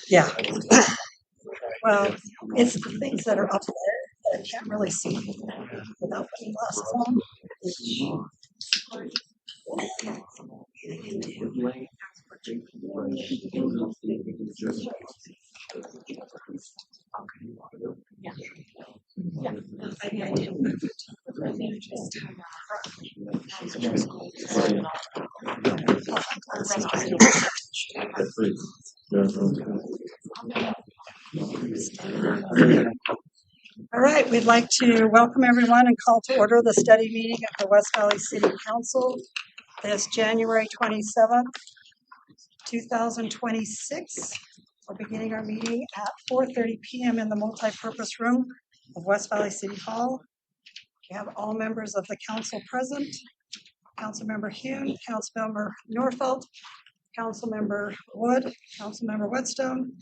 Yeah. Well, it's the things that are up there that I can't really see without putting glasses on. All right, we'd like to welcome everyone and call to order the study meeting of the West Valley City Council this January 27th, 2026. We're beginning our meeting at 4:30 p.m. in the multipurpose room of West Valley City Hall. We have all members of the council present. Councilmember Hune, Councilmember Norfelt, Councilmember Wood, Councilmember Whetstone,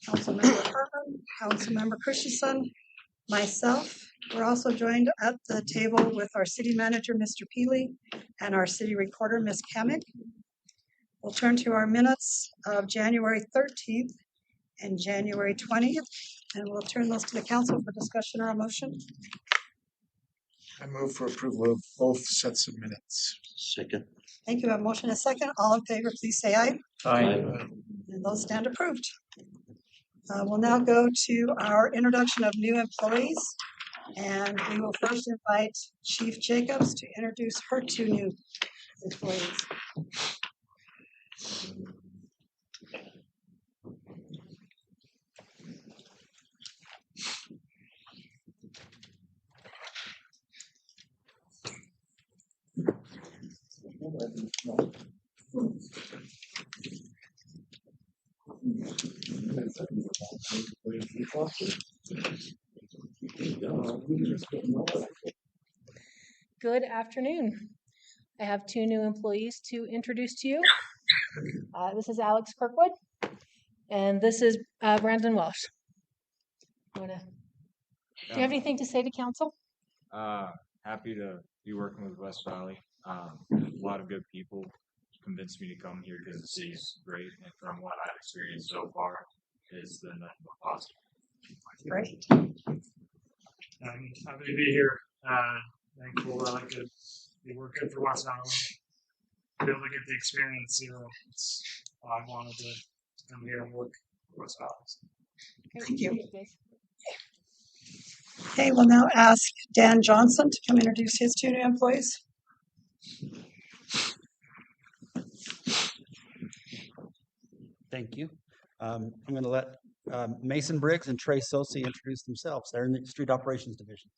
Councilmember Hartman, Councilmember Christensen, myself. We're also joined at the table with our city manager, Mr. Peely, and our city recorder, Ms. Kamick. We'll turn to our minutes of January 13th and January 20th, and we'll turn those to the council for discussion or a motion. I move for approval of both sets of minutes. Second. Thank you. A motion and a second. All in favor, please say aye. Aye. And those stand approved. We'll now go to our introduction of new employees. And we will first invite Chief Jacobs to introduce her two new employees. Good afternoon. I have two new employees to introduce to you. This is Alex Kirkwood, and this is Brandon Welsh. Do you have anything to say to council? Happy to be working with West Valley. A lot of good people convinced me to come here because the city's great, and from what I've experienced so far, it's been positive. Great. I'm happy to be here. Thankful that I could be working for West Valley. Be able to get the experience, it's I wanted to come here and work for West Valley. Thank you. Okay, we'll now ask Dan Johnson to come introduce his two new employees. Thank you. I'm going to let Mason Briggs and Trey Sosi introduce themselves. They're in the Street Operations Division.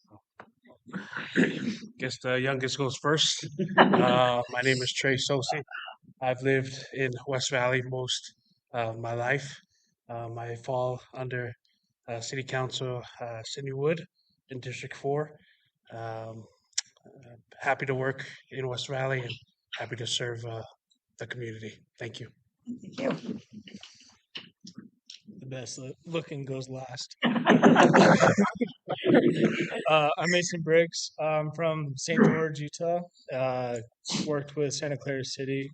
Guess the youngest goes first. My name is Trey Sosi. I've lived in West Valley most of my life. I fall under City Council Sidney Wood in District 4. Happy to work in West Valley and happy to serve the community. Thank you. Thank you. The best looking goes last. I'm Mason Briggs. I'm from St. George, Utah. Worked with Santa Clara City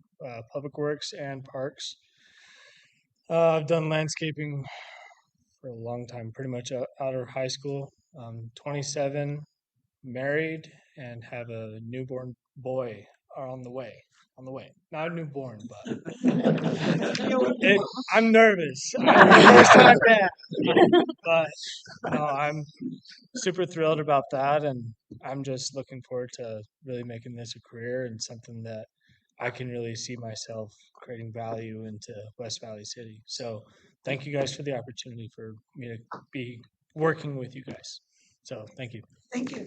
Public Works and Parks. I've done landscaping for a long time, pretty much out of high school. 27, married, and have a newborn boy on the way. Not a newborn, but I'm nervous. I'm the first time dad. But no, I'm super thrilled about that, and I'm just looking forward to really making this a career and something that I can really see myself creating value into West Valley City. So thank you guys for the opportunity for me to be working with you guys. So thank you. Thank you.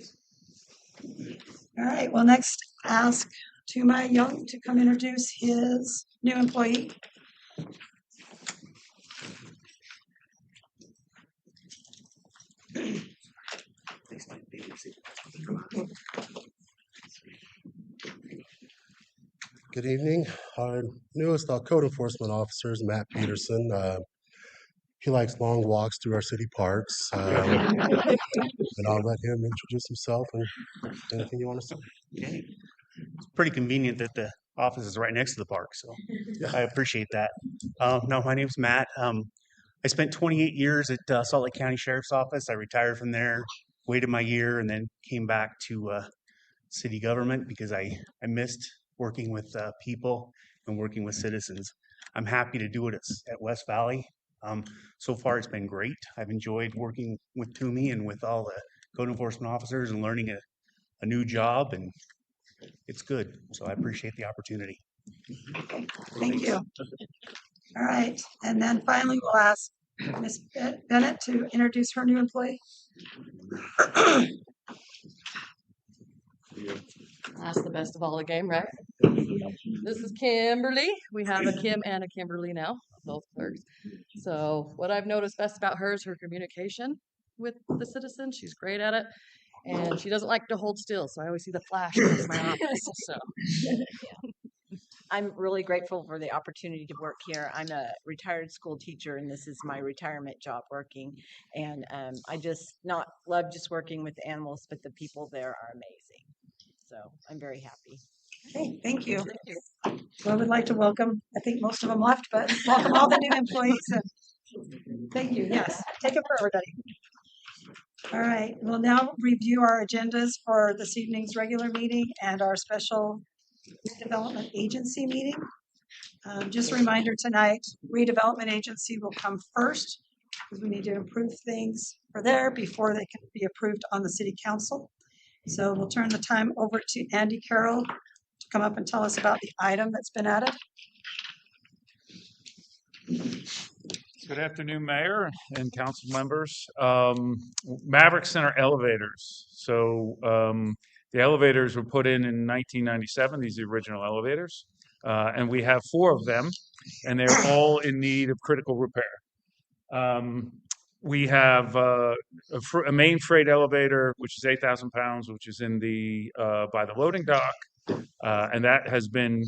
All right, well, next ask Tuma Young to come introduce his new employee. Good evening. Our newest code enforcement officer is Matt Peterson. He likes long walks through our city parks. And I'll let him introduce himself and anything you want to say. Okay. It's pretty convenient that the office is right next to the park, so I appreciate that. No, my name's Matt. I spent 28 years at Salt Lake County Sheriff's Office. I retired from there, waited my year, and then came back to city government because I missed working with people and working with citizens. I'm happy to do it at West Valley. So far, it's been great. I've enjoyed working with Toomey and with all the code enforcement officers and learning a new job, and it's good. So I appreciate the opportunity. Thank you. All right, and then finally, we'll ask Ms. Bennett to introduce her new employee. That's the best of all the game, right? This is Kimberly. We have a Kim and a Kimberly now, both clerks. So what I've noticed best about her is her communication with the citizens. She's great at it. And she doesn't like to hold still. So I always see the flash in my office. So I'm really grateful for the opportunity to work here. I'm a retired school teacher, and this is my retirement job working. And I just not love just working with animals, but the people there are amazing. So I'm very happy. Okay, thank you. So I would like to welcome, I think most of them left, but welcome all the new employees. And thank you. Yes, take it for everybody. All right, we'll now review our agendas for this evening's regular meeting and our special redevelopment agency meeting. Just a reminder tonight, redevelopment agency will come first because we need to improve things for there before they can be approved on the city council. So we'll turn the time over to Andy Carroll to come up and tell us about the item that's been added. Good afternoon, Mayor and council members. Maverick Center elevators. So the elevators were put in 1997. These are the original elevators. And we have 4 of them, and they're all in need of critical repair. We have a main freight elevator, which is 8,000 pounds, which is in the by the loading dock, and that has been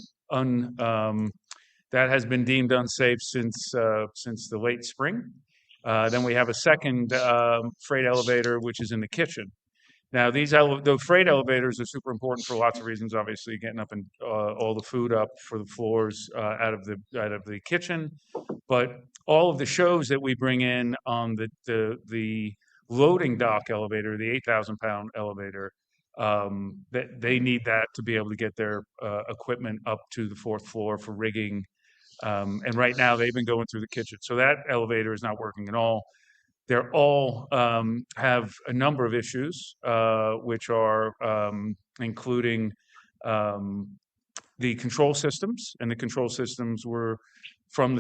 deemed unsafe since the late spring. Then we have a second freight elevator, which is in the kitchen. Now, the freight elevators are super important for lots of reasons. Obviously, getting up and all the food up for the floors out of the kitchen, but all of the shows that we bring in on the loading dock elevator, the 8,000-pound elevator, they need that to be able to get their equipment up to the 4th floor for rigging. And right now, they've been going through the kitchen, so that elevator is not working at all. They're all have a number of issues, which are including the control systems, and the control systems were from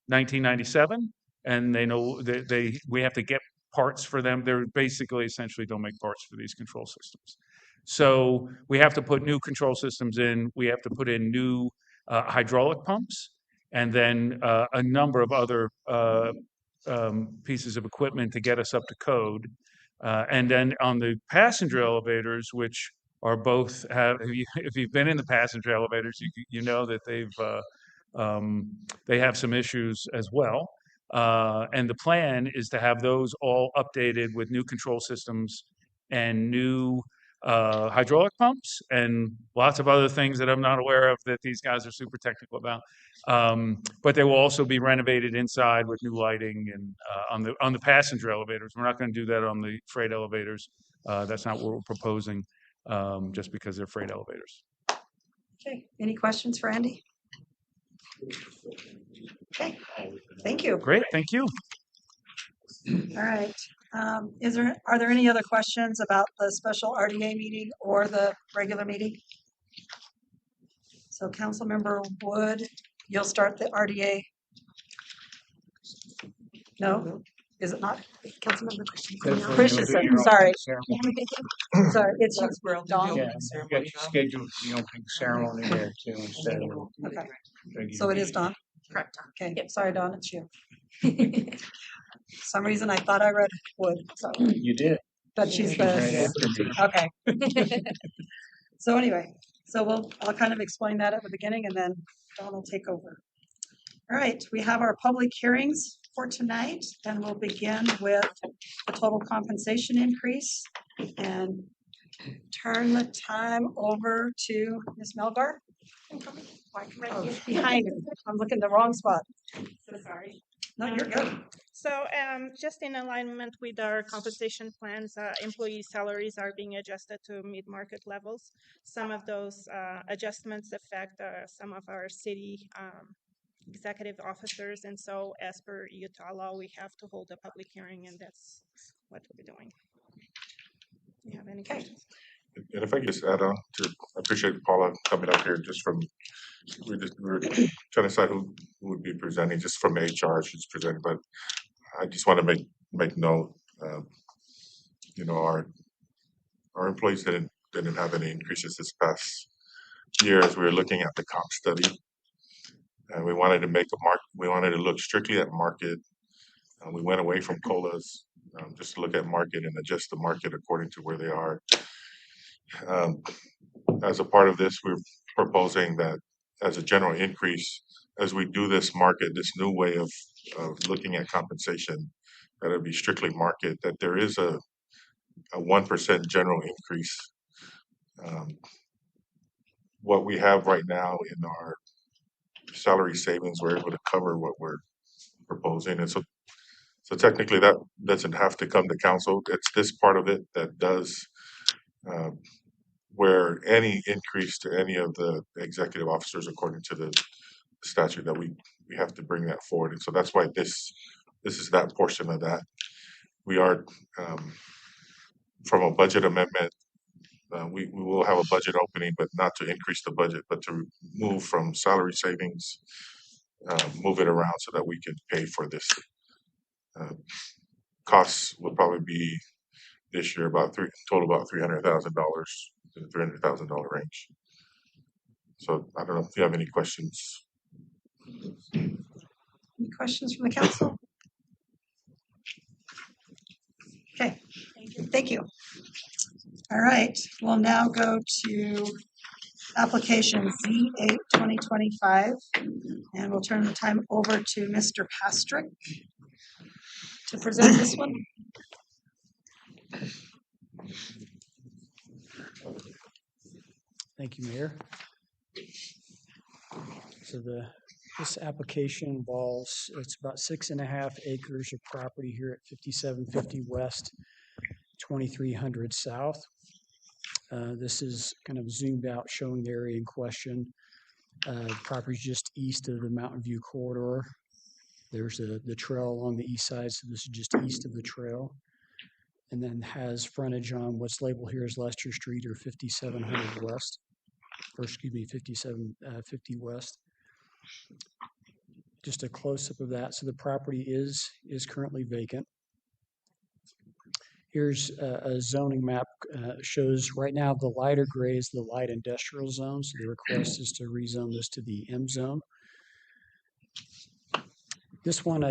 1997, and they know that we have to get parts for them. They're basically essentially don't make parts for these control systems. So we have to put new control systems in. We have to put in new hydraulic pumps, and then a number of other pieces of equipment to get us up to code. And then on the passenger elevators, which are both if you've been in the passenger elevators, you know that they have some issues as well. And the plan is to have those all updated with new control systems and new hydraulic pumps and lots of other things that I'm not aware of that these guys are super technical about. But they will also be renovated inside with new lighting and on the passenger elevators. We're not going to do that on the freight elevators. That's not what we're proposing, just because they're freight elevators. Okay, any questions for Andy? Okay, thank you. Great, thank you. All right. Are there any other questions about the special RDA meeting or the regular meeting? So Councilmember Wood, you'll start the RDA. No, is it not? Councilmember Christensen, sorry. Sorry, it's you, Dawn. Yeah, you got your schedule, the opening ceremony there too, instead of. Okay, so it is Dawn? Correct. Okay, sorry, Dawn, it's you. For some reason I thought I read Wood, so. You did. But she's Right the, after me. okay. So anyway, So I'll kind of explain that at the beginning and then Dawn will take over. All right, we have our public hearings for tonight, and we'll begin with the total compensation increase and turn the time over to Ms. Melgar. Oh, behind her. I'm looking the wrong spot. So sorry. No, you're good. So just in alignment with our compensation plans, employee salaries are being adjusted to meet market levels. Some of those adjustments affect some of our city executive officers, and so as per Utah law, we have to hold a public hearing, and that's what we'll be doing. Do you have any questions? And if I could just add on to, I appreciate Paula coming up here just from, we were trying to decide who would be presenting, just from HR, she's presenting, but I just want to make note, you know, our employees didn't have any increases this past year as we were looking at the comp study. And we wanted to make we wanted to look strictly at market. We went away from COLAs, just to look at market and adjust the market according to where they are. As a part of this, we're proposing that as a general increase, as we do this market, this new way of looking at compensation, that it'll be strictly market, that there is a 1% general increase. What we have right now in our salary savings, we're able to cover what we're proposing. And so technically that doesn't have to come to council. It's this part of it that does, where any increase to any of the executive officers, according to the statute, that we have to bring that forward. And so that's why this is that portion of that. We are, from a budget amendment, we will have a budget opening, but not to increase the budget, but to move from salary savings, move it around so that we can pay for this. Costs will probably be this year about total about $300,000, in the $300,000 range. So I don't know if you have any questions. Any questions from the council? Okay, thank you. All right, we'll now go to application Z8 2025, and we'll turn the time over to Mr. Pastrick to present this one. Thank you, Mayor. So this application involves, it's about 6.5 acres of property here at 5750 West, 2300 South. This is kind of zoomed out, showing the area in question. Property just east of the Mountain View corridor. There's the trail along the east side, so this is just east of the trail. And then has frontage on what's labeled here as Lester Street, or 5700 West, or excuse me, 5750 West. Just a close-up of that. So the property is currently vacant. Here's a zoning map, shows right now the lighter gray is the light industrial zone. So the request is to rezone this to the M zone. This one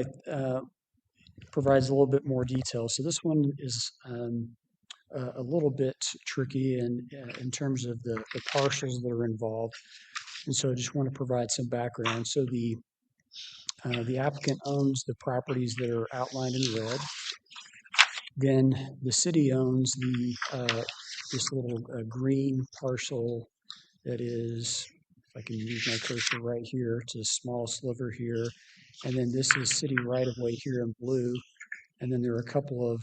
provides a little bit more detail. So this one is a little bit tricky in terms of the parcels that are involved. And so I just want to provide some background. So the applicant owns the properties that are outlined in red. Then the city owns this little green parcel that is, if I can use my cursor right here, it's a small sliver here. And then this is city right of way here in blue. And then there are a couple of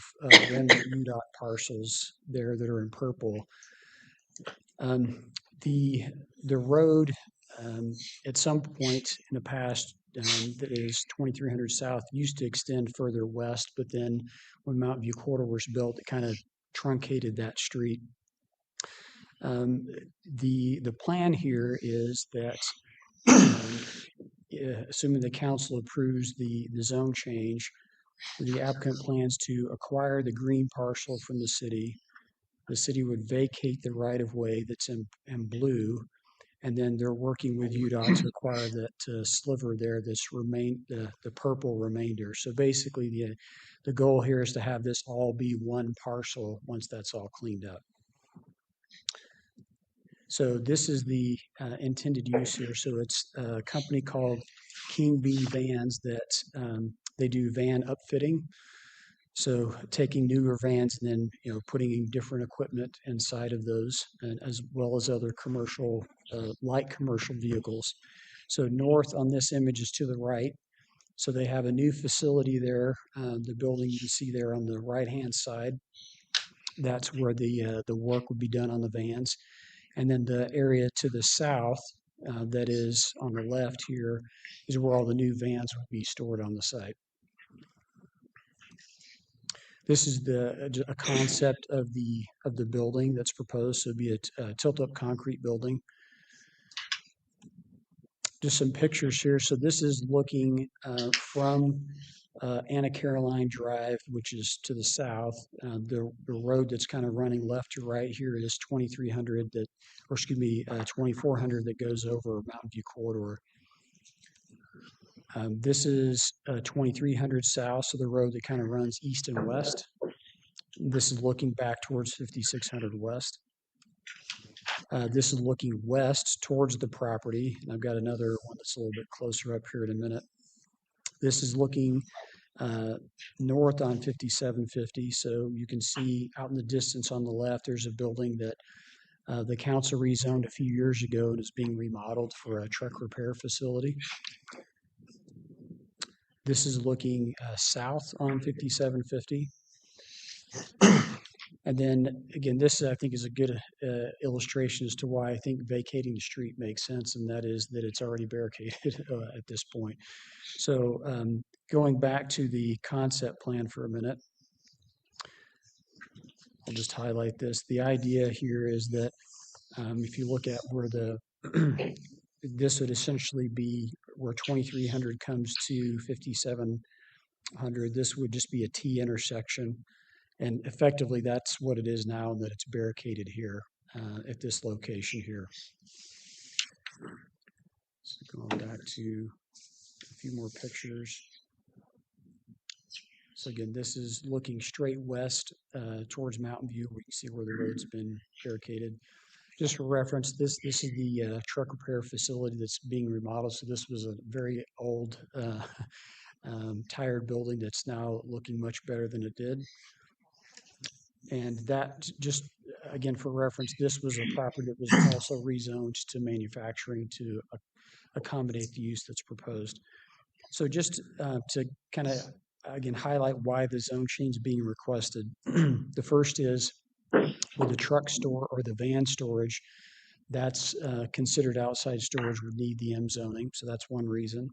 remnant UDOT parcels there that are in purple. The road at some point in the past that is 2300 South used to extend further west, but then when Mountain View corridor was built, it kind of truncated that street. The plan here is that, assuming the council approves the zone change, the applicant plans to acquire the green parcel from the city. The city would vacate the right-of-way that's in blue, and then they're working with UDOT to acquire that sliver there, the purple remainder. So basically, the goal here is to have this all be one parcel once that's all cleaned up. So this is the intended use here. So it's a company called King B Vans that they do van upfitting. So taking newer vans and then putting in different equipment inside of those, and as well as other commercial light commercial vehicles. So north on this image is to the right. So they have a new facility there. The building you can see there on the right-hand side. That's where the work would be done on the vans. And then the area to the south, that is on the left here, is where all the new vans would be stored on the site. This is a concept of the building that's proposed. So it'd be a tilt-up concrete building. Just some pictures here. So this is looking from Anna Caroline Drive, which is to the south. The road that's kind of running left to right here is 2300 2400 that goes over Mountain View Corridor. This is 2300 south, so the road that kind of runs east and west. This is looking back towards 5600 west. This is looking west towards the property. And I've got another one that's a little bit closer up here in a minute. This is looking north on 5750. So you can see out in the distance on the left, there's a building that the council rezoned a few years ago and is being remodeled for a truck repair facility. This is looking south on 5750. And then again, this I think is a good illustration as to why I think vacating the street makes sense, and that is that it's already barricaded at this point. So going back to the concept plan for a minute, I'll just highlight this. The idea here is that if you look at where this would essentially be where 2300 comes to 5700, this would just be a T intersection. And effectively, that's what it is now, and that it's barricaded here at this location here. So going back to a few more pictures. So again, this is looking straight west towards Mountain View, where you can see where the road's been barricaded. Just for reference, this is the truck repair facility that's being remodeled. So this was a very old, tired building that's now looking much better than it did. And that, just again for reference, this was a property that was also rezoned to manufacturing to accommodate the use that's proposed. So just to kind of again highlight why the zone change is being requested. The first is with the truck store or the van storage, that's considered outside storage, would need the M zoning. So that's one reason.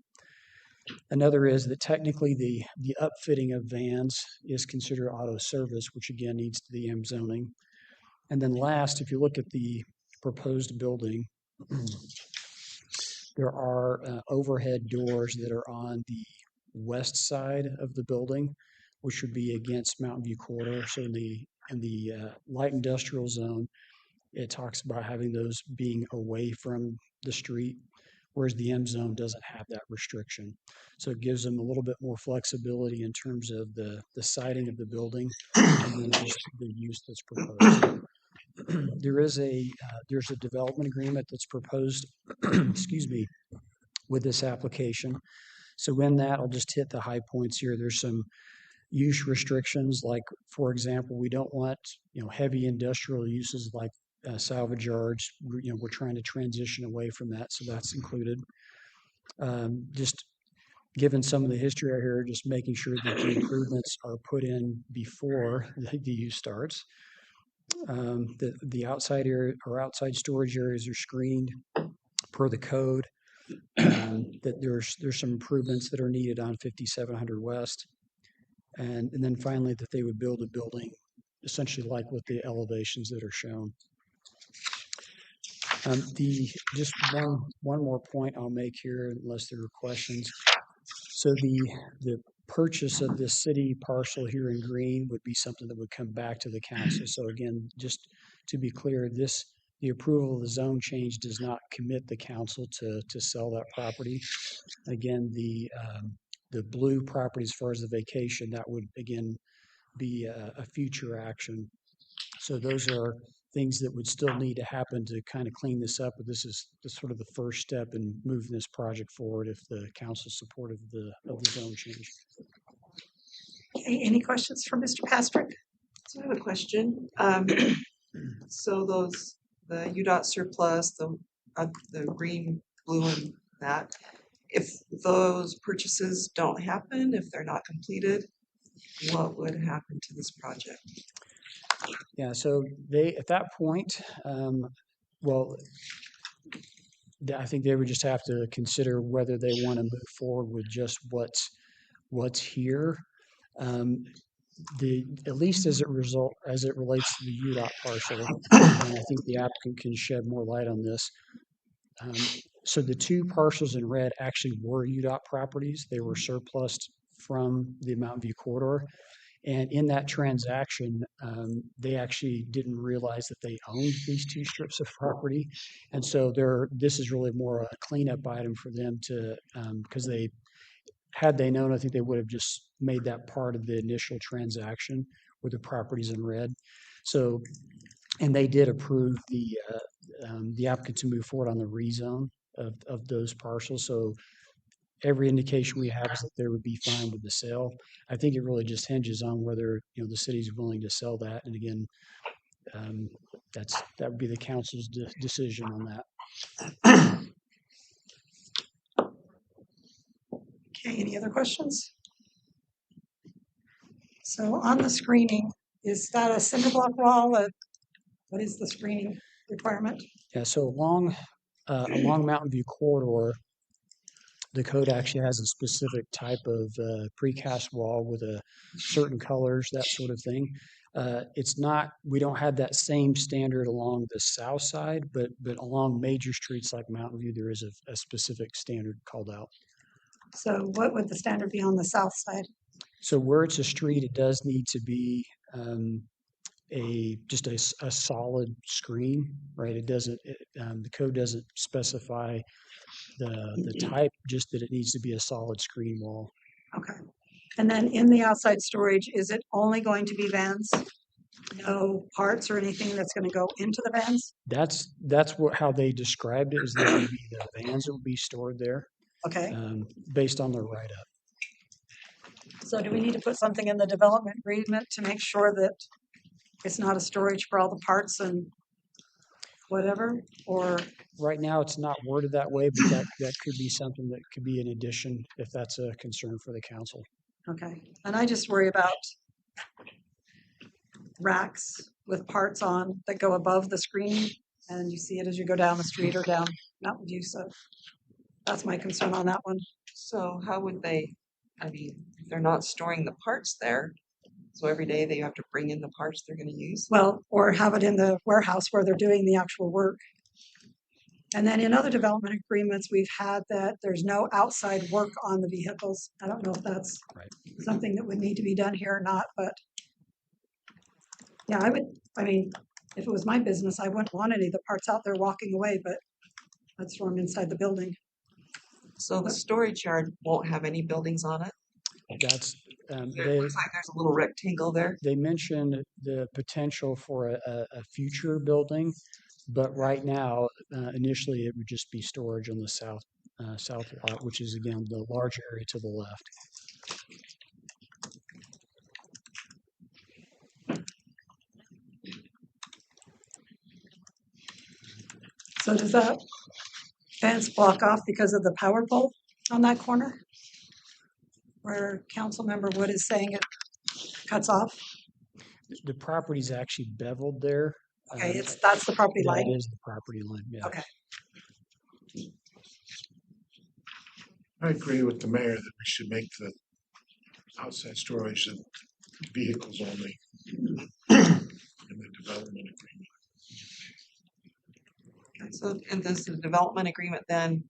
Another is that technically the upfitting of vans is considered auto service, which again needs the M zoning. And then last, if you look at the proposed building, there are overhead doors that are on the west side of the building, which would be against Mountain View Corridor. So in the light industrial zone, it talks about having those being away from the street, whereas the M zone doesn't have that restriction. So it gives them a little bit more flexibility in terms of the siding of the building and then just the use that's proposed. There's a development agreement that's proposed, excuse me, with this application. So in that, I'll just hit the high points here. There's some use restrictions, like for example, we don't want heavy industrial uses like salvage yards. We're trying to transition away from that, so that's included. Just given some of the history out here, just making sure that the improvements are put in before the use starts. The outside area or outside storage areas are screened per the code. That there's some improvements that are needed on 5700 West, and then finally that they would build a building essentially like with the elevations that are shown. Just one more point I'll make here, unless there are questions. So the purchase of this city parcel here in green would be something that would come back to the council. So again, just to be clear, the approval of the zone change does not commit the council to sell that property. Again, the blue property, as far as the vacation, that would again be a future action. So those are things that would still need to happen to kind of clean this up. But this is sort of the first step in moving this project forward if the council's supportive of the zone change. Okay, any questions for Mr. Pastrick? So I have a question. So the UDOT surplus, the green, blue, and that, if those purchases don't happen, if they're not completed, what would happen to this project? Yeah, so they, at that point, well, I think they would just have to consider whether they want to move forward with just what's here. At least as it relates to the UDOT parcel, and I think the applicant can shed more light on this. So the two parcels in red actually were UDOT properties. They were surplused from the Mountain View corridor. And in that transaction, they actually didn't realize that they owned these two strips of property. And so this is really more a cleanup item for them to, because had they known, I think they would have just made that part of the initial transaction with the properties in red. So, and they did approve the applicant to move forward on the rezone of those parcels. So every indication we have is that they would be fine with the sale. I think it really just hinges on whether the city's willing to sell that. And again, that would be the council's decision on that. Okay, any other questions? So on the screening, is that a cinder block wall? What is the screening requirement? Yeah, so along Mountain View corridor, the code actually has a specific type of precast wall with certain colors, that sort of thing. We don't have that same standard along the south side, but along major streets like Mountain View, there is a specific standard called out. So what would the standard be on the south side? So where it's a street, it does need to be just a solid screen, right? It doesn't. The code doesn't specify the type, just that it needs to be a solid screen wall. Okay. And then in the outside storage, is it only going to be vans? No parts or anything that's going to go into the vans? That's how they described it, is that it would be the vans that would be stored there. Okay. Based on their write-up. So do we need to put something in the development agreement to make sure that it's not a storage for all the parts and whatever? Or right now it's not worded that way, but that could be something that could be an addition if that's a concern for the council. Okay. And I just worry about racks with parts on that go above the screen, and you see it as you go down the street or down Mountain View. So that's my concern on that one. So how would they, if they're not storing the parts there, so every day they have to bring in the parts they're going to use? Well, or have it in the warehouse where they're doing the actual work. And then in other development agreements, we've had that there's no outside work on the vehicles. I don't know if that's something that would need to be done here or not, but yeah, if it was my business, I wouldn't want any of the parts out there walking away, but I'd store them inside the building. So the storage yard won't have any buildings on it? That's it looks like there's a little rectangle there. They mentioned the potential for a future building, but right now, initially, it would just be storage on the south lot, which is again the large area to the left. So does that fence block off because of the power pole on that corner? Where Councilmember Wood is saying it cuts off? The property's actually beveled there. Okay, that's the property line? That is the property line, yeah. Okay. I agree with the mayor that we should make the outside storage of vehicles only in the development agreement. Okay, so, and does the development agreement then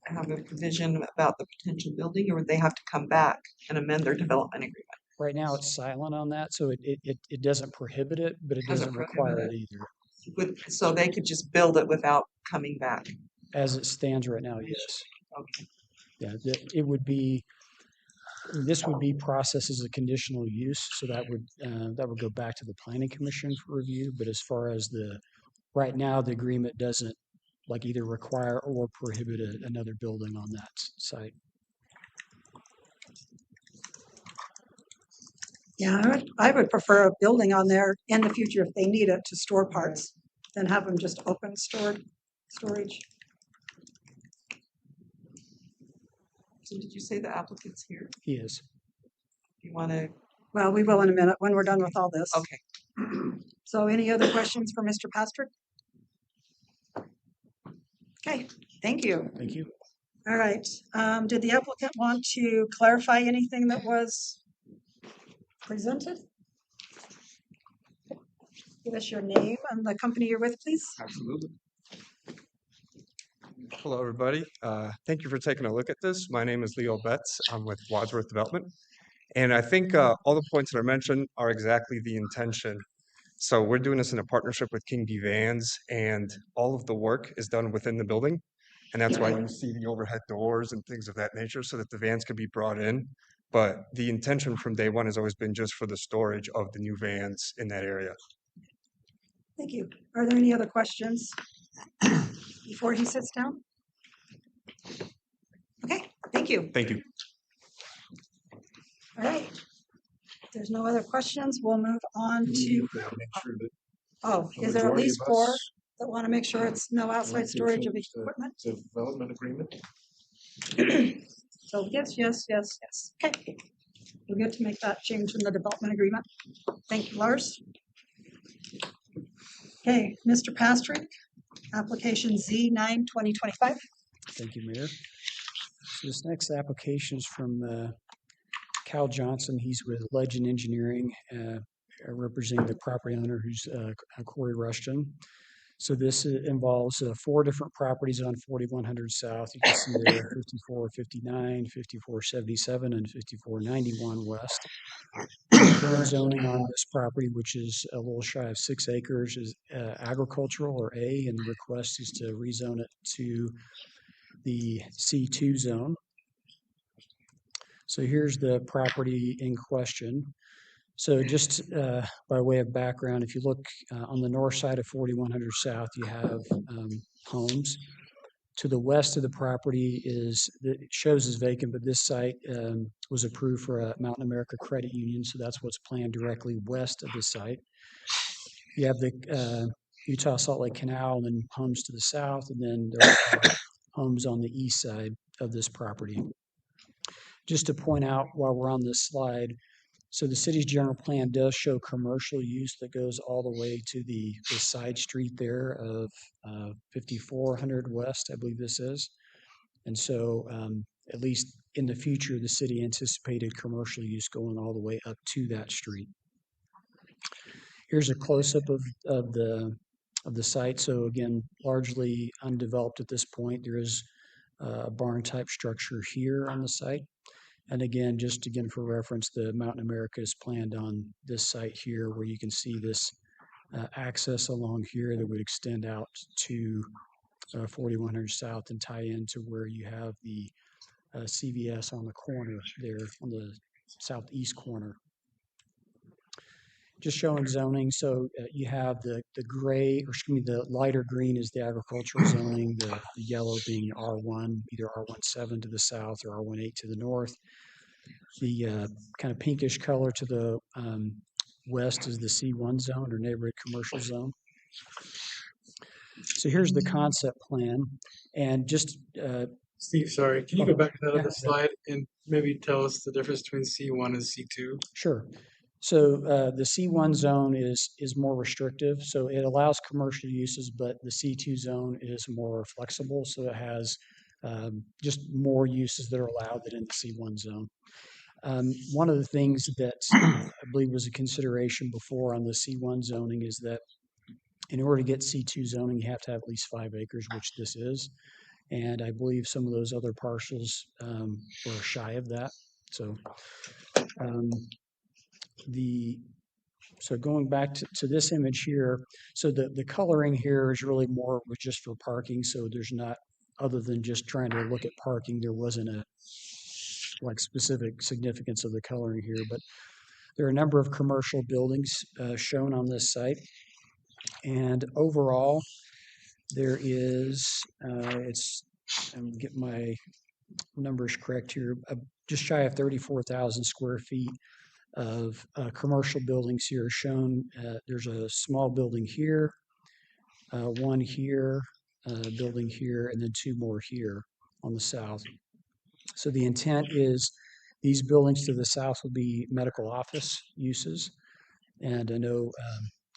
have a provision about the potential building, or would they have to come back and amend their development agreement? Right now, it's silent on that, so it doesn't prohibit it, but it doesn't require it either. So they could just build it without coming back? As it stands right now, yes. Okay. Yeah, it would be, This would be processed as a conditional use, so that would go back to the planning commission for review. But as far as right now, the agreement doesn't like either require or prohibit another building on that site. Yeah, I would prefer a building on there in the future if they need it to store parts than have them just open storage. So did you say the applicant's here? He is. You want to? Well, we will in a minute when we're done with all this. Okay. So any other questions for Mr. Pastrick? Okay, thank you. Thank you. All right. Did the applicant want to clarify anything that was presented? Give us your name and the company you're with, please. Absolutely. Hello, everybody. Thank you for taking a look at this. My name is Leo Betts. I'm with Wadsworth Development. And I think all the points that are mentioned are exactly the intention. So we're doing this in a partnership with King B Vans, and all of the work is done within the building. And that's why you see the overhead doors and things of that nature so that the vans can be brought in. But the intention from day one has always been just for the storage of the new vans in that area. Thank you. Are there any other questions before he sits down? Okay, thank you. Thank you. All right. If there's no other questions, we'll move on to, oh, is there at least four that want to make sure it's no outside storage of equipment? Development agreement? So yes. Okay. We're good to make that change in the development agreement. Thank you, Lars. Okay, Mr. Pastrick, application Z9 2025. Thank you, Mayor. So this next application is from Cal Johnson. He's with Legend Engineering, representing the property owner, who's Corey Rushton. So this involves 4 different properties on 4100 South. You can see there 5459, 5477, and 5491 West. Current zoning on this property, which is a little shy of 6 acres, is agricultural or A, and the request is to rezone it to the C2 zone. So here's the property in question. So just by way of background, if you look on the north side of 4100 South, you have homes. To the west of the property it shows as vacant, but this site was approved for a Mountain America Credit Union, so that's what's planned directly west of the site. You have the Utah Salt Lake Canal, and then homes to the south, and then there are homes on the east side of this property. Just to point out while we're on this slide, so the city's general plan does show commercial use that goes all the way to the side street there of 5400 West, I believe this is. And so at least in the future, the city anticipated commercial use going all the way up to that street. Here's a close-up of the site. So again, largely undeveloped at this point. There is a barn-type structure here on the site. And again, just again for reference, the Mountain America is planned on this site here, where you can see this access along here that would extend out to 4100 South and tie into where you have the CVS on the corner there, on the southeast corner. Just showing zoning. So you have the gray, or excuse me, the lighter green is the agricultural zoning, the yellow being R1, either R17 to the south or R18 to the north. The kind of pinkish color to the west is the C1 zone, or neighborhood commercial zone. So here's the concept plan, and just Steve, sorry, can you go back to that other slide and maybe tell us the difference between C1 and C2? Sure. So the C1 zone is more restrictive, so it allows commercial uses, but the C2 zone is more flexible, so it has just more uses that are allowed than in the C1 zone. One of the things that I believe was a consideration before on the C1 zoning is that in order to get C2 zoning, you have to have at least 5 acres, which this is. And I believe some of those other parcels were shy of that. So so going back to this image here, so the coloring here is really more just for parking. So there's not, other than just trying to look at parking, there wasn't like specific significance of the coloring here, but there are a number of commercial buildings shown on this site. And overall, there is, I'm getting my numbers correct here, just shy of 34,000 square feet of commercial buildings here shown. There's a small building here, one here, building here, and then two more here on the south. So the intent is these buildings to the south will be medical office uses. And I know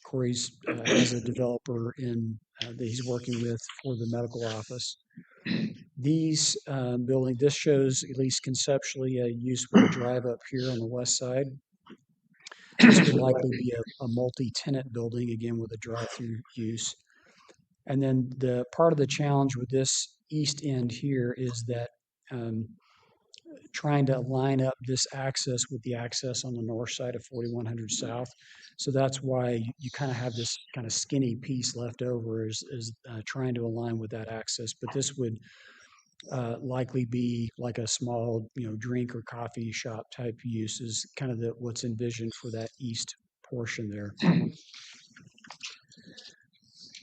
Corey's has a developer that he's working with for the medical office. These this shows, at least conceptually, a use with a drive up here on the west side. This would likely be a multi-tenant building, again, with a drive-through use. And then the part of the challenge with this east end here is that trying to line up this access with the access on the north side of 4100 South. So that's why you kind of have this kind of skinny piece left over is trying to align with that access. But this would likely be like a small, drink or coffee shop type use is kind of what's envisioned for that east portion there.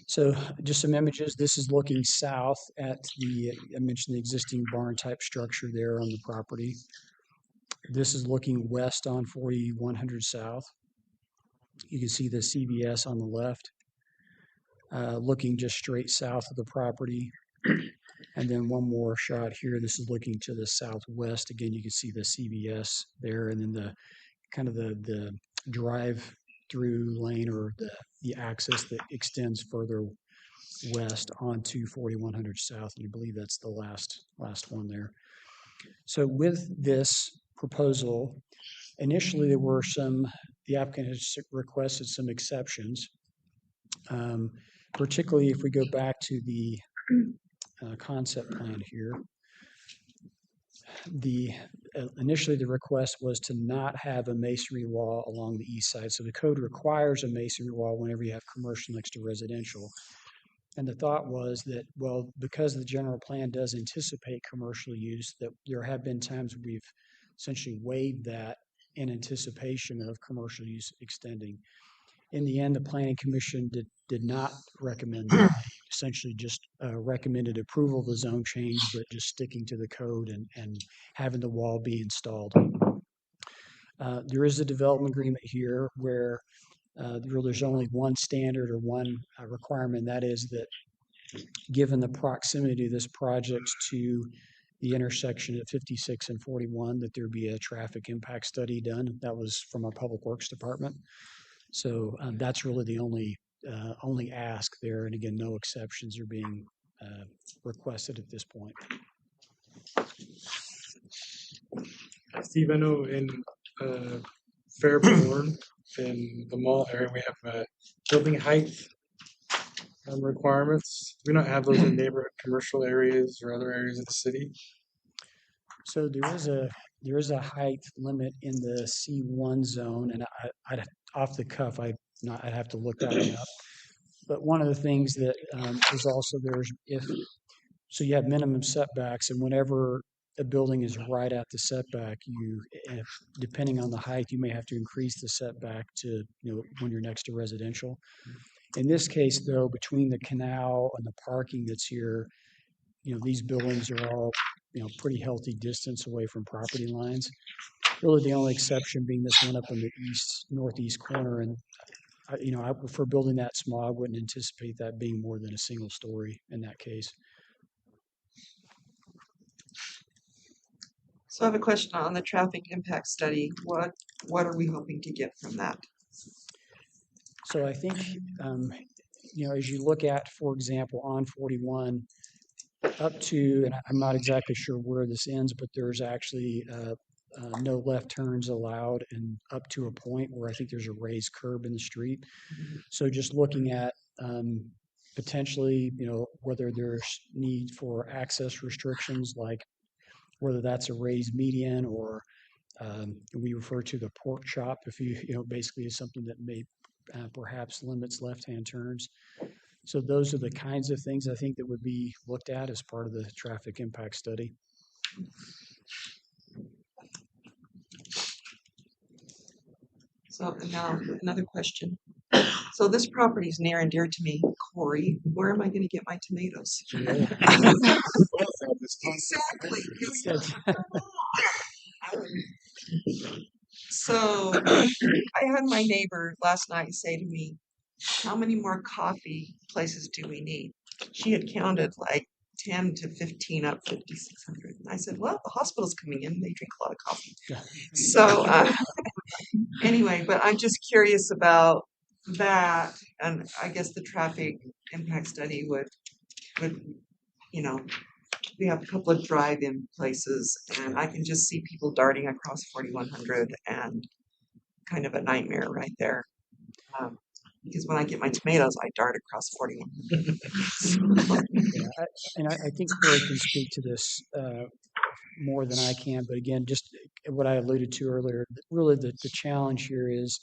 So just some images. This is looking south at I mentioned the existing barn type structure there on the property. This is looking west on 4100 South. You can see the CVS on the left, looking just straight south of the property. And then one more shot here. This is looking to the southwest. Again, you can see the CVS there, and then the drive-through lane or the access that extends further west onto 4100 South. And I believe that's the last one there. So with this proposal, initially there were the applicant has requested some exceptions, particularly if we go back to the concept plan here. Initially the request was to not have a masonry wall along the east side. So the code requires a masonry wall whenever you have commercial next to residential. And the thought was that, well, because the general plan does anticipate commercial use, that there have been times we've essentially waived that in anticipation of commercial use extending. In the end, the Planning Commission did not recommend that. They essentially just recommended approval of the zone change, but just sticking to the code and having the wall be installed. There is a development agreement here where there's only one standard or one requirement. That is that given the proximity of this project to the intersection at 56 and 41, that there be a traffic impact study done. That was from our Public Works Department. So that's really the only ask there. And again, no exceptions are being requested at this point. Steve, I know in Fairborn, in the mall area, we have building height requirements. We don't have those in neighborhood commercial areas or other areas of the city. So there is a height limit in the C1 zone, and I'd off the cuff, I'd have to look that one up. But one of the things that is also so you have minimum setbacks, and whenever a building is right at the setback, depending on the height, you may have to increase the setback to, when you're next to residential. In this case, though, between the canal and the parking that's here, these buildings are all, pretty healthy distance away from property lines. Really the only exception being this one up in the northeast corner. And, for building that small, I wouldn't anticipate that being more than a single story in that case. So I have a question on the traffic impact study. What are we hoping to get from that? So I think, as you look at, for example, on 41, up to, and I'm not exactly sure where this ends, but there's actually no left turns allowed, and up to a point where I think there's a raised curb in the street. So just looking at potentially, whether there's need for access restrictions, like whether that's a raised median or we refer to the pork chop, if basically is something that may perhaps limits left-hand turns. So those are the kinds of things I think that would be looked at as part of the traffic impact study. So now another question. So this property is near and dear to me, Corey. Where am I going to get my tomatoes? Exactly. So I had my neighbor last night say to me, how many more coffee places do we need? She had counted like 10 to 15 up 5,600. And I said, well, the hospital's coming in. They drink a lot of coffee. So anyway, but I'm just curious about that. And I guess the traffic impact study would, you know, we have a couple of drive-in places and I can just see people darting across 4100 and kind of a nightmare right there. Because when I get my tomatoes, I dart across 4100. And I think Corey can speak to this more than I can. But again, just what I alluded to earlier, really the challenge here is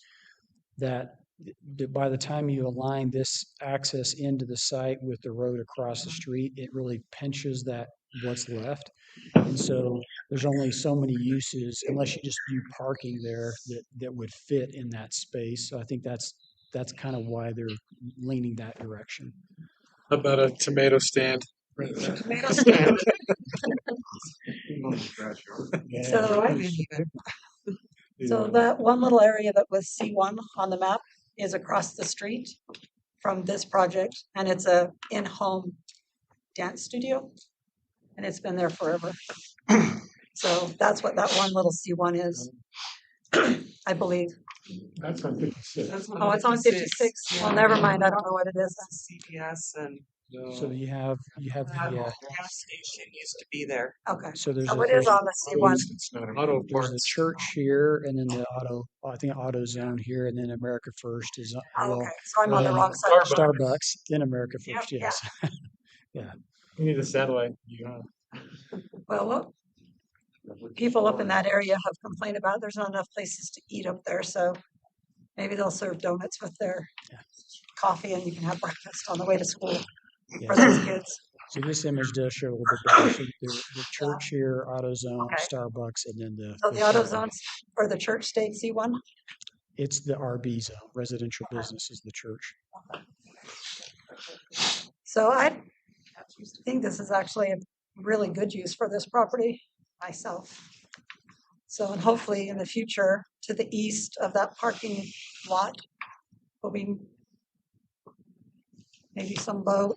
that by the time you align this access into the site with the road across the street, it really pinches that what's left. And so there's only so many uses, unless you just do parking there, that would fit in that space. So I think that's kind of why they're leaning that direction. How about a tomato stand? Tomato stand. So that one little area that was C1 on the map is across the street from this project, and it's a in-home dance studio, and it's been there forever. So that's what that one little C1 is, I believe. That's on 56. Oh, it's on 56. Well, never mind. I don't know what it is. CPS and So you have that the gas station used to be there. Okay. so there's Oh, it is on the C1. there's the church here, and then the I think AutoZone here, and then America First is Oh, okay. So I'm on the and wrong side. Starbucks, then America Yep, First. yeah. Yes. Yeah. You need a satellite. Well, what people up in that area have complained about, there's not enough places to eat up there, so maybe they'll serve donuts with their coffee and you can have breakfast on the way to school for those kids. So this image does show a little bit better. So the church here, AutoZone, Okay. Starbucks, and then So the AutoZones or the church stayed C1? It's the RB zone. Residential business is the church. So I think this is actually a really good use for this property myself. So, and hopefully in the future, to the east of that parking lot will be maybe some low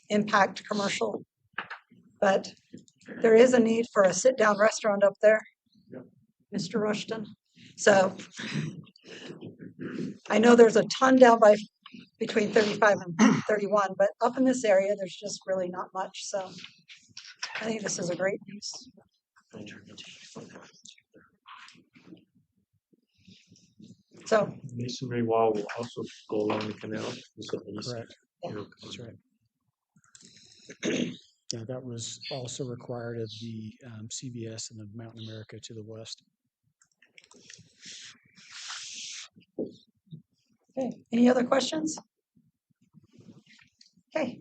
impact commercial. But there is a need for a sit-down restaurant up there, Mr. Rushton. So I know there's a ton down by between 35 and 31, but up in this area, there's just really not much. So I think this is a great use. So Masonry wall will also go along the canal. Correct. That's right. Yeah, that was also required of the CVS and the Mountain America to the west. Okay, any other questions? Okay.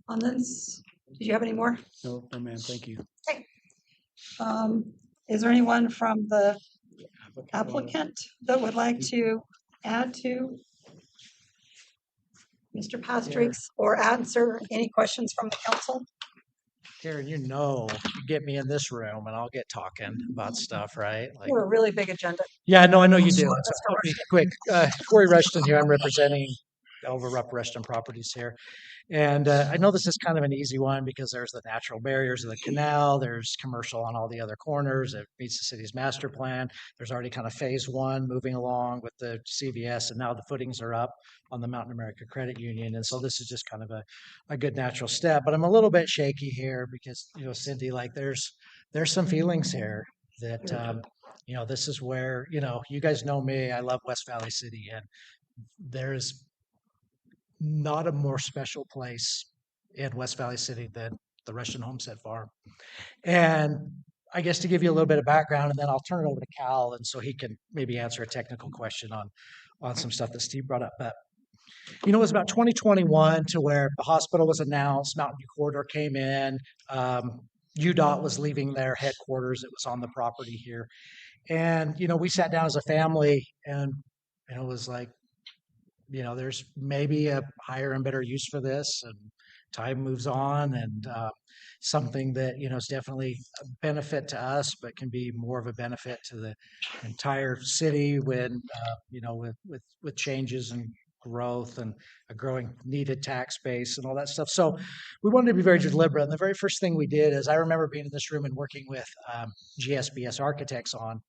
On this, did you have any more? No, ma'am, thank you. Okay. Is there anyone from the applicant that would like to add to Mr. Pastrick's or answer any questions from the council? Karen, you get me in this room and I'll get talking about stuff, right? Like, We're a really big agenda. yeah, no, I know you do. Sure, So that's I'll be quick. Corey Rushton here. I'm representing Elva Rupp Rushton Properties here. And I know this is kind of an easy one because there's the natural barriers of the canal. There's commercial on all the other corners. It meets the city's master plan. There's already kind of phase one moving along with the CVS, and now the footings are up on the Mountain America Credit Union. And so this is just kind of a good natural step. But I'm a little bit shaky here because, Cindy, like there's some feelings here that, this is where, you guys know me. I love West Valley City, and there's not a more special place in West Valley City than the Rushton Homestead Farm. And I guess to give you a little bit of background, and then I'll turn it over to Cal, and so he can maybe answer a technical question on some stuff that Steve brought up. But it was about 2021 to where the hospital was announced, Mountain View Corridor came in, UDOT was leaving their headquarters. It was on the property here. And, we sat down as a family and, it was like, there's maybe a higher and better use for this, and time moves on, and something that, is definitely a benefit to us, but can be more of a benefit to the entire city when, with changes and growth and a growing needed tax base and all that stuff. So we wanted to be very deliberate. And the very first thing we did is I remember being in this room and working with GSBS architects on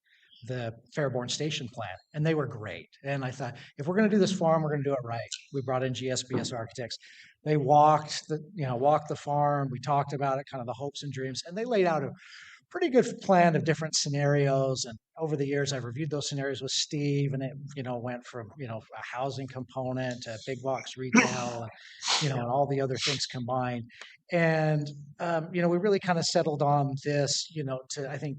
the Fairborn Station plan, and they were great. And I thought, if we're going to do this farm, we're going to do it right. We brought in GSBS architects. They walked the farm. We talked about it, kind of the hopes and dreams, and they laid out a pretty good plan of different scenarios. And over the years, I've reviewed those scenarios with Steve, and it, went from, a housing component to big box retail, and, and all the other things combined. And, we really kind of settled on this, I think,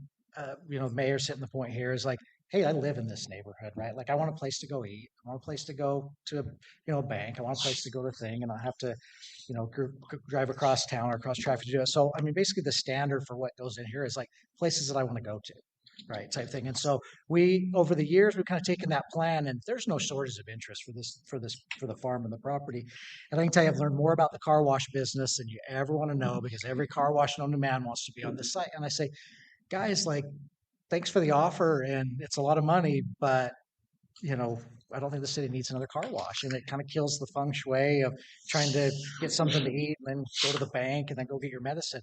Mayor's hitting the point here is like, hey, I live in this neighborhood, right? Like, I want a place to go eat. I want a place to go to, a bank. I want a place to go to thing, and I have to, drive across town or across traffic to do it. So, I mean, basically the standard for what goes in here is like places that I want to go to, right? Type thing. And so over the years, we've kind of taken that plan, and there's no shortage of interest for the farm and the property. And I can tell you, I've learned more about the car wash business than you ever want to know, because every car wash known to man wants to be on this site. And I say, guys, like, thanks for the offer, and it's a lot of money, but I don't think the city needs another car wash, and it kind of kills the feng shui of trying to get something to eat and then go to the bank and then go get your medicine.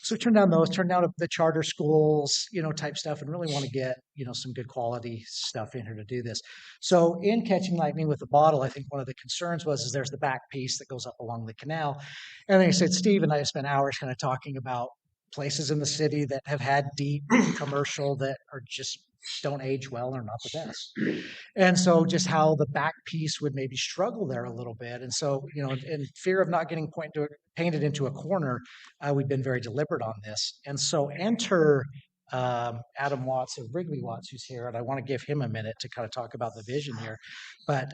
So we turned down the charter schools, type stuff, and really want to get some good quality stuff in here to do this. So in Catching Lightning with the Bottle, I think one of the concerns is there's the back piece that goes up along the canal, and then I said, Steve and I have spent hours kind of talking about places in the city that have had deep commercial that are just don't age well or not the best. And so just how the back piece would maybe struggle there a little bit. And so, in fear of not getting painted into a corner, we've been very deliberate on this. And so enter Adam Watts of Wrigley Watts, who's here, and I want to give him a minute to kind of talk about the vision here. But,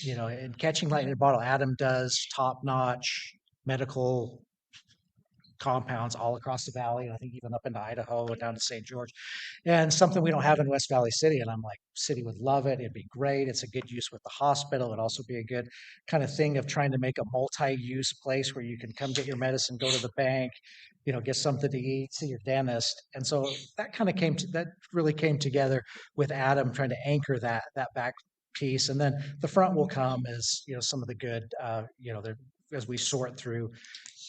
in Catching Lightning in a Bottle, Adam does top-notch medical compounds all across the valley, and I think even up into Idaho and down to St. George, and something we don't have in West Valley City. And I'm like, city would love it. It'd be great. It's a good use with the hospital. It'd also be a good kind of thing of trying to make a multi-use place where you can come get your medicine, go to the bank, get something to eat, see your dentist. And so that really came together with Adam trying to anchor that back piece. And then the front will come as, some of the good, as we sort through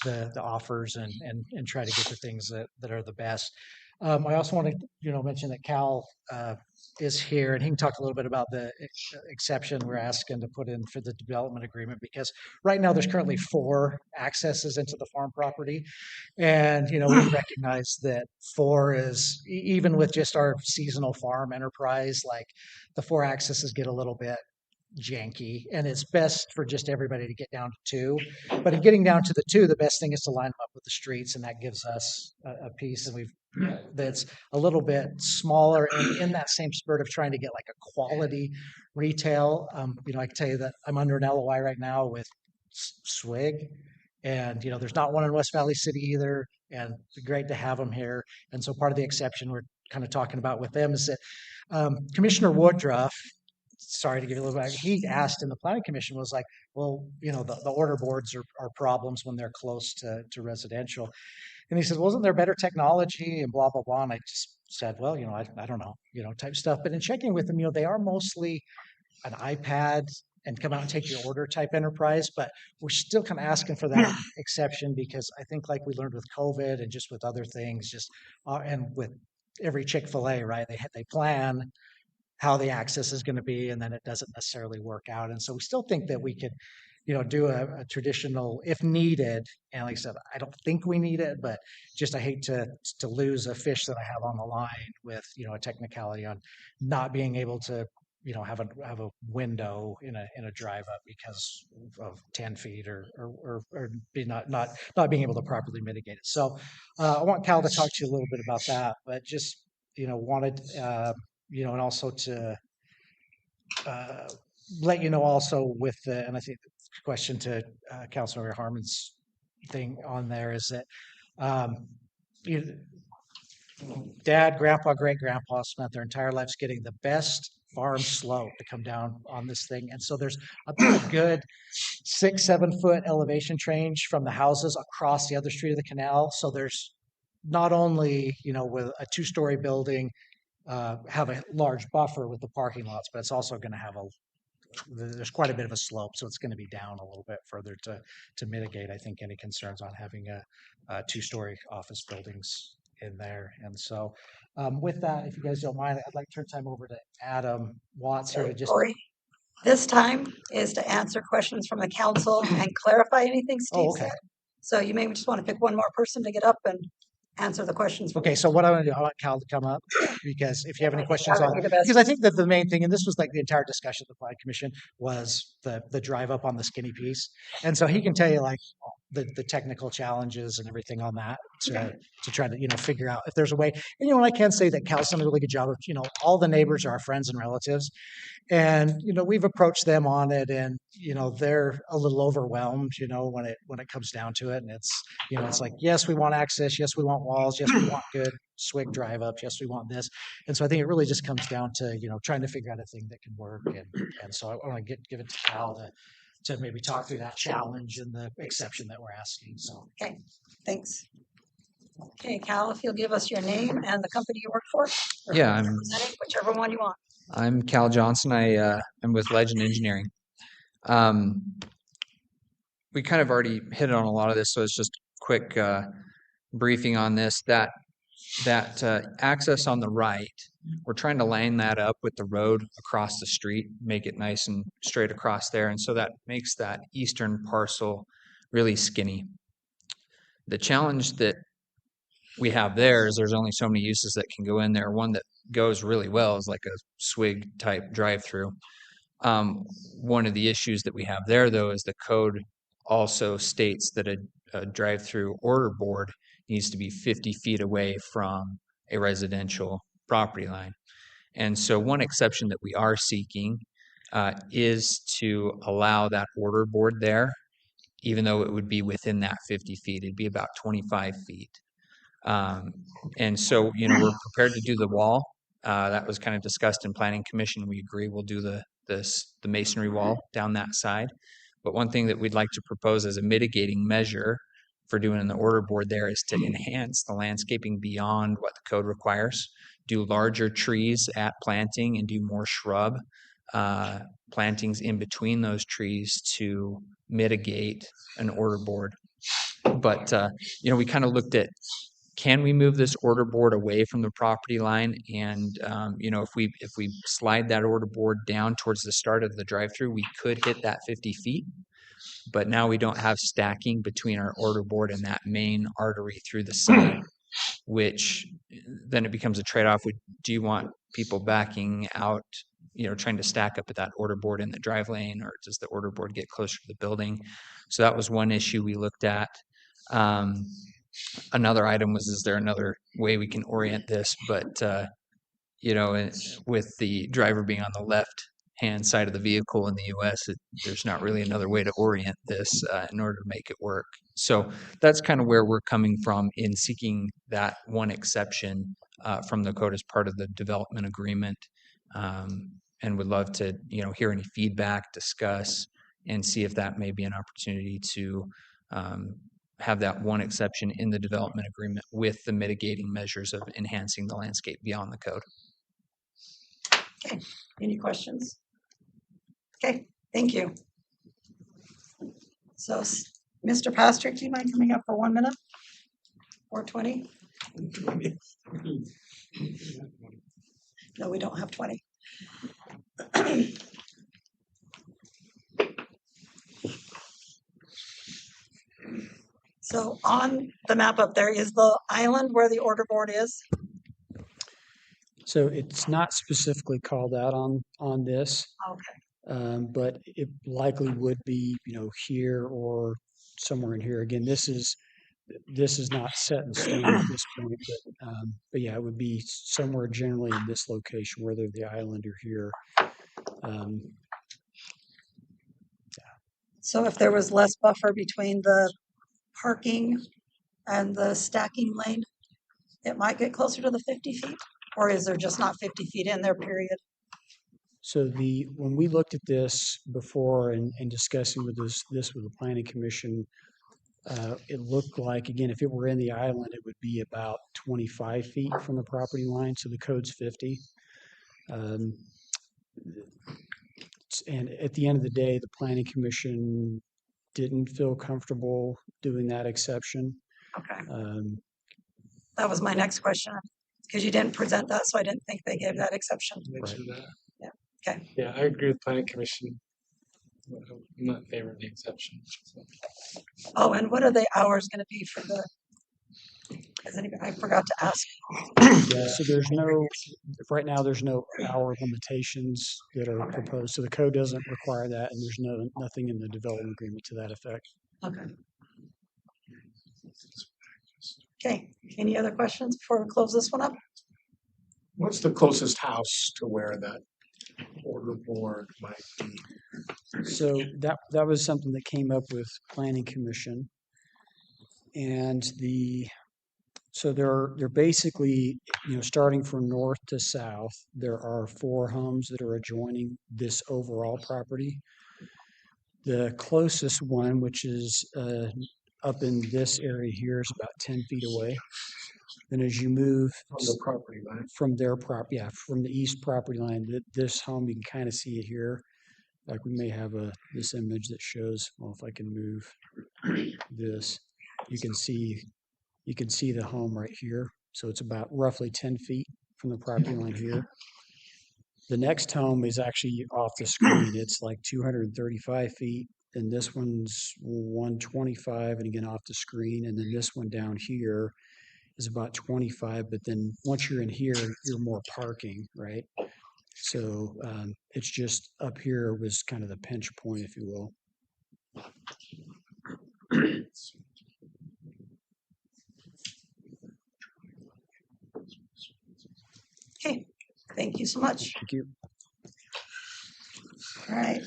the offers and try to get the things that are the best. I also want to mention that Cal is here, and he can talk a little bit about the exception we're asking to put in for the development agreement, because right now there's currently 4 accesses into the farm property, and we recognize that 4 is even with just our seasonal farm enterprise, like the 4 accesses get a little bit janky, and it's best for just everybody to get down to 2. But in getting down to the 2, the best thing is to line them up with the streets, and that gives us a piece, and that's a little bit smaller, and in that same spirit of trying to get like a quality retail. I can tell you that I'm under an LOI right now with Swig, and there's not one in West Valley City either, and it's great to have them here. And so part of the exception we're kind of talking about with them is that Commissioner Woodruff, sorry to give you a little bit, he asked in the planning commission, was like, well, the order boards are problems when they're close to residential. And he said, wasn't there better technology and blah, blah, blah. And I just said, well, I don't know, type stuff. But in checking with them, they are mostly an iPad and come out and take your order type enterprise, but we're still kind of asking for that exception, because I think like we learned with COVID and just with other things, and with every Chick-fil-A, right? They plan how the access is going to be, and then it doesn't necessarily work out. And so we still think that we could, do a traditional if needed. And like I said, I don't think we need it, but just I hate to lose a fish that I have on the line with, a technicality on not being able to, have a window in a drive up because of 10 feet or be not being able to properly mitigate it. So I want Cal to talk to you a little bit about that, but just, wanted, and also to let you know also with and I think the question to Councilmember Harmon's thing on there is that dad, grandpa, great grandpa spent their entire lives getting the best farm slope to come down on this thing. And so there's about a good 6-7 foot elevation change from the houses across the other street of the canal. So there's not only, with a 2-story building, have a large buffer with the parking lots, but it's also going to have there's quite a bit of a slope, so it's going to be down a little bit further to mitigate, I think, any concerns on having a 2-story office buildings in there. And so with that, if you guys don't mind, I'd like to turn time over to Adam Watts here to just. Corey, this time is to answer questions from the council and clarify anything Steve okay. said. So you may just want to pick one more person to get up and answer the questions. Okay, so what I want to do, I want Cal to come up because if you have any questions on, because I think that the main thing, and this was like the entire discussion of the Planning Commission, was the drive up on the skinny piece. And so he can tell you like the technical challenges and everything on that to try to, figure out if there's a way. And, I can say that Cal's done a really good job of, all the neighbors are our friends and relatives. And, we've approached them on it and, they're a little overwhelmed, when it comes down to it. And it's, it's like, yes, we want access. Yes, we want walls. Yes, we want good swig drive ups. Yes, we want this. And so I think it really just comes down to, trying to figure out a thing that can work. And so I want to give it to Cal to maybe talk through that challenge and the exception that we're asking. So, okay, thanks. Okay, Cal, if you'll give us your name and the company you work for. Yeah, whichever one you want. I'm Cal Johnson. I am with Legend Engineering. We kind of already hit on a lot of this, so it's just a quick briefing on this. That access on the right, we're trying to line that up with the road across the street, make it nice and straight across there, and so that makes that eastern parcel really skinny. The challenge that we have there is there's only so many uses that can go in there. One that goes really well is like a swig type drive-through. One of the issues that we have there, though, is the code also states that a drive-through order board needs to be 50 feet away from a residential property line. And so one exception that we are seeking is to allow that order board there, even though it would be within that 50 feet. It'd be about 25 feet. And so, we're prepared to do the wall. That was kind of discussed in Planning Commission. We agree we'll do the masonry wall down that side. But one thing that we'd like to propose as a mitigating measure for doing the order board there is to enhance the landscaping beyond what the code requires. Do larger trees at planting and do more shrub plantings in between those trees to mitigate an order board. But, we kind of looked at, can we move this order board away from the property line? And, if we slide that order board down towards the start of the drive-through, we could hit that 50 feet. But now we don't have stacking between our order board and that main artery through the site, which then it becomes a trade-off. Do you want people backing out, trying to stack up at that order board in the drive lane, or does the order board get closer to the building? So that was one issue we looked at. Another item was, is there another way we can orient this? But, with the driver being on the left-hand side of the vehicle in the US, there's not really another way to orient this in order to make it work. So that's kind of where we're coming from in seeking that one exception from the code as part of the development agreement. And would love to, hear any feedback, discuss, and see if that may be an opportunity to have that one exception in the development agreement with the mitigating measures of enhancing the landscape beyond the code. Okay, any questions? Okay, thank you. So, Mr. Pastrick, do you mind coming up for 1 minute? 4:20? No, we don't have 20. So on the map up there is the island where the order board is. So it's not specifically called out on this. Okay. But it likely would be, here or somewhere in here. Again, this is not set in stone at this point, but yeah, it would be somewhere generally in this location, whether the island or here. So if there was less buffer between the parking and the stacking lane, it might get closer to the 50 feet? Or is there just not 50 feet in there, period? So when we looked at this before and discussing with this with the planning commission, it looked like, again, if it were in the island, it would be about 25 feet from the property line. So the code's 50. And at the end of the day, the planning commission didn't feel comfortable doing that exception. Okay. That was my next question, because you didn't present that, so I didn't think they gave that exception. Mention that. Yeah, okay. Yeah, I agree with planning commission. I'm not in favor of the exception. So. Oh, and what are the hours gonna be for the, I forgot to ask. Yeah, so there's no, right now, there's no hour limitations that are proposed. So the code doesn't require that, and there's nothing in the development agreement to that effect. Okay. Okay, any other questions before we close this one up? What's the closest house to where that order board might be? So that was something that came up with planning commission. And so they're basically, starting from north to south, there are 4 homes that are adjoining this overall property. The closest one, which is up in this area here, is about 10 feet away. Then as you move From the property line? from their from the east property line, this home, you can kind of see it here. Like we may have this image that shows, well, if I can move this, you can see the home right here. So it's about roughly 10 feet from the property line here. The next home is actually off the screen. It's like 235 feet. And this one's 125 and again off the screen. And then this one down here is about 25. But then once you're in here, you're more parking, right? So it's just up here was kind of the pinch point, if you will. Okay, thank you so much. Thank you. All right.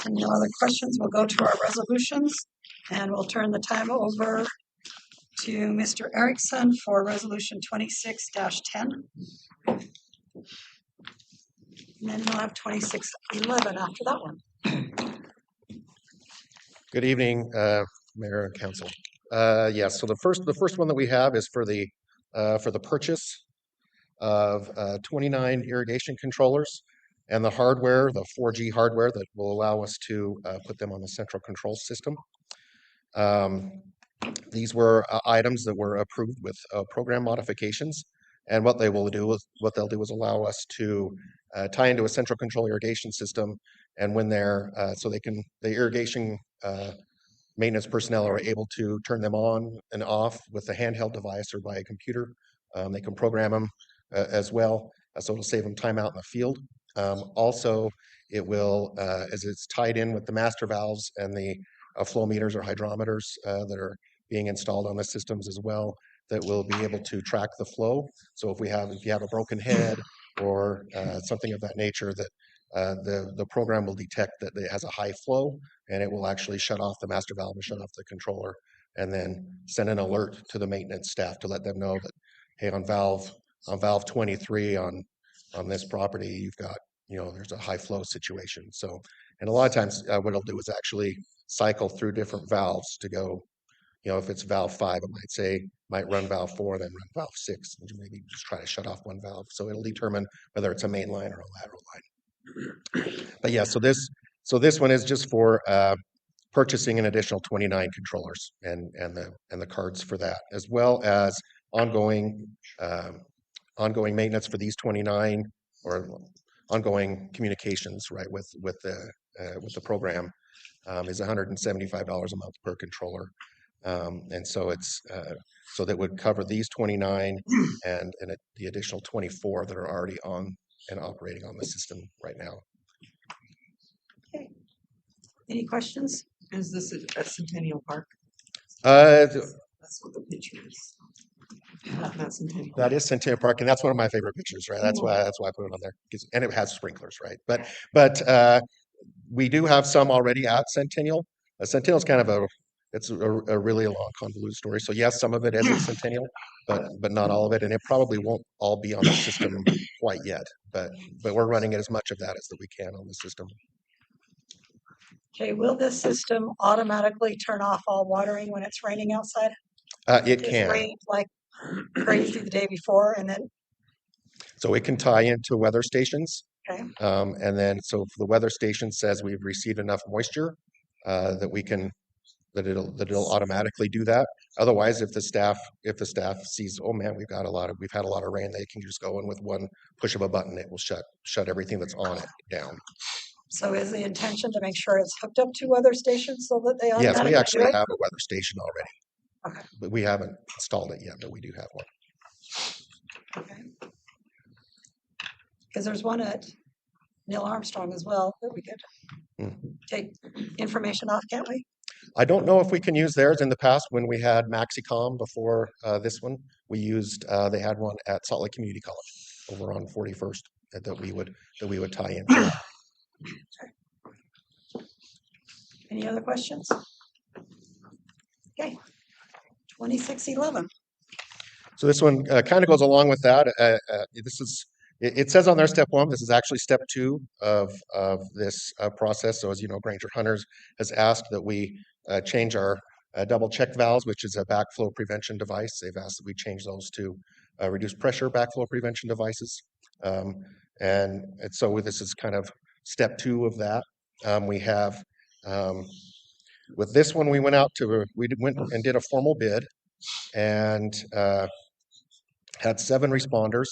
And no other questions, we'll go to our resolutions and we'll turn the time over to Mr. Erickson for resolution 26-10. And then we'll have 2611 after that one. Good evening, Mayor and Council. Yes, so the first one that we have is for the purchase of 29 irrigation controllers and the hardware, the 4G hardware that will allow us to put them on the central control system. These were items that were approved with program modifications, and what they'll do is allow us to tie into a central control irrigation system, and when the irrigation maintenance personnel are able to turn them on and off with a handheld device or by a computer. They can program them as well, so it'll save them time out in the field. Also, it will, as it's tied in with the master valves and the flow meters or hydrometers that are being installed on the systems as well, that will be able to track the flow. So if you have a broken head or something of that nature, that the program will detect that it has a high flow, and it will actually shut off the master valve and shut off the controller, and then send an alert to the maintenance staff to let them know that, hey, on valve 23 on this property, you've got, there's a high flow situation. So, and a lot of times what it'll do is actually cycle through different valves to go, if it's valve 5, it might run valve 4, then run valve 6, and maybe just try to shut off one valve. So it'll determine whether it's a main line or a lateral line. But yeah, so this one is just for purchasing an additional 29 controllers and the cards for that, as well as ongoing maintenance for these 29, or ongoing communications, right, with the program is $175 a month per controller. And so it's so that would cover these 29 and the additional 24 that are already on and operating on the system right now. Okay. Any questions? Is this at Centennial Park? That's what the picture is. Not Centennial. That is Centennial Park, and that's one of my favorite pictures, right? That's why I put it on there, and it has sprinklers, right? But we do have some already at Centennial. Centennial's kind of it's a really long convoluted story. So yes, some of it is in Centennial, but not all of it, and it probably won't all be on the system quite yet. But we're running as much of that as that we can on the system. Okay, will this system automatically turn off all watering when it's raining outside? It It's can. rained like crazy the day before and then, So it can tie into weather stations. okay, And then, so if the weather station says we've received enough moisture, that we can, that it'll automatically do that. Otherwise, if the staff sees, oh man, we've had a lot of rain, they can just go in with one push of a button, it will shut everything that's on it down. so is the intention to make sure it's hooked up to weather stations so that they Yes, automatically we do actually it? have a weather station already. Okay. But we haven't installed it yet, but we do have one. Okay. Because there's one at Neil Armstrong as well that we could take information off, can't we? I don't know if we can use theirs. In the past, when we had Maxicom before this one, we used, they had one at Salt Lake Community College over on 41st that we would tie into. Any other questions? Okay, 2611. So this one kind of goes along with that. It says on there step 1. This is actually step 2 of this process. So as you know, Granger Hunters has asked that we change our double check valves, which is a backflow prevention device. They've asked that we change those to reduced pressure backflow prevention devices. And so this is kind of step 2 of that. We have, with this one, we went and did a formal bid and had 6 responders.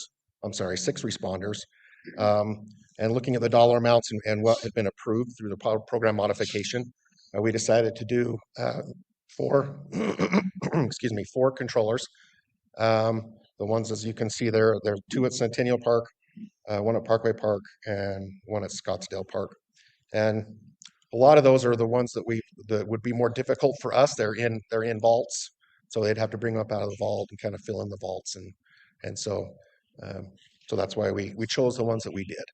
And looking at the dollar amounts and what had been approved through the program modification, we decided to do 4 controllers. The ones, as you can see there are 2 at Centennial Park, 1 at Parkway Park, and 1 at Scottsdale Park. And a lot of those are the ones that would be more difficult for us. They're in vaults, so they'd have to bring them up out of the vault and kind of fill in the vaults, and so that's why we chose the ones that we did.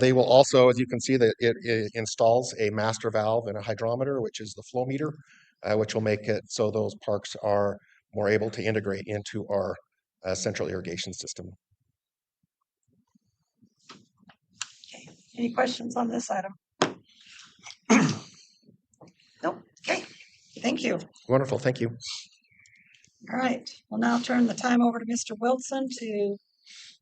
They will also, as you can see, that it installs a master valve and a hydrometer, which is the flow meter, which will make it so those parks are more able to integrate into our central irrigation system. Okay, any questions on this item? Nope, okay, thank you. Wonderful, thank you. All right, we'll now turn the time over to Mr. Wilson to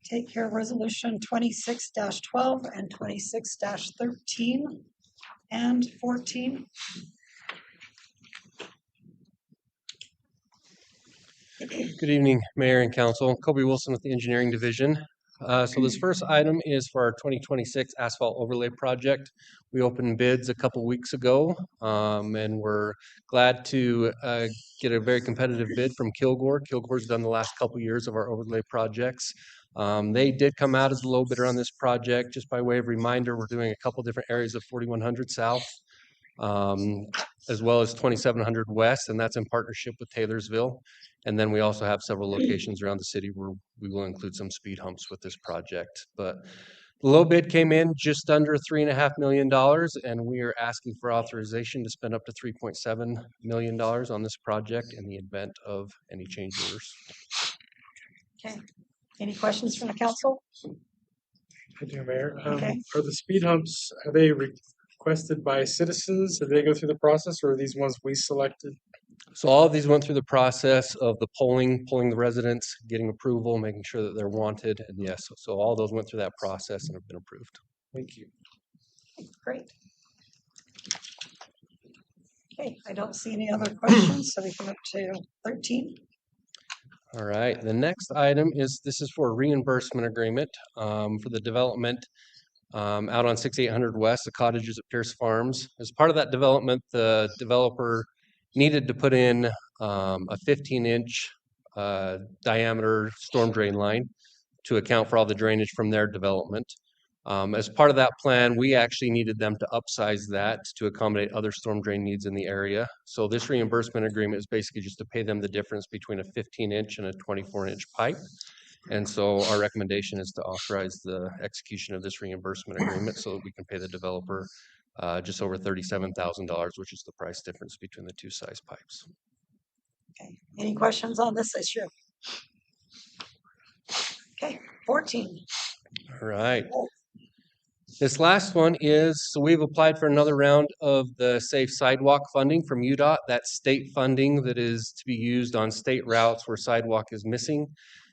take care of resolution 26-12 and 26-13 and 14. Good evening, Mayor and Council. Kobe Wilson with the Engineering Division. So this first item is for our 2026 asphalt overlay project. We opened bids a couple weeks ago, and we're glad to get a very competitive bid from Kilgore. Kilgore's done the last couple years of our overlay projects. They did come out as the low bidder on this project. Just by way of reminder, we're doing a couple different areas of 4100 South, as well as 2700 West, and that's in partnership with Taylorsville. And then we also have several locations around the city where we will include some speed humps with this project. But the low bid came in just under $3.5 million, and we are asking for authorization to spend up to $3.7 million on this project in the event of any change orders. Okay, any questions from the council? I do, Mayor. Okay. Are the speed humps, are they requested by citizens? Did they go through the process, or are these ones we selected? So all of these went through the process of the polling the residents, getting approval, making sure that they're wanted, and yes, so all those went through that process and have been approved. Thank you. Great. Okay, I don't see any other questions, so we can move to 13. All right, the next item is, this is for a reimbursement agreement for the development out on 6800 West, the cottages at Pierce Farms. As part of that development, the developer needed to put in a 15-inch diameter storm drain line to account for all the drainage from their development. As part of that plan, we actually needed them to upsize that to accommodate other storm drain needs in the area. So this reimbursement agreement is basically just to pay them the difference between a 15-inch and a 24-inch pipe. And so our recommendation is to authorize the execution of this reimbursement agreement so that we can pay the developer just over $37,000, which is the price difference between the two size pipes. Any questions on this issue? Okay, 14. All right. This last one is, so we've applied for another round of the Safe Sidewalk funding from UDOT. That's state funding that is to be used on state routes where sidewalk is missing.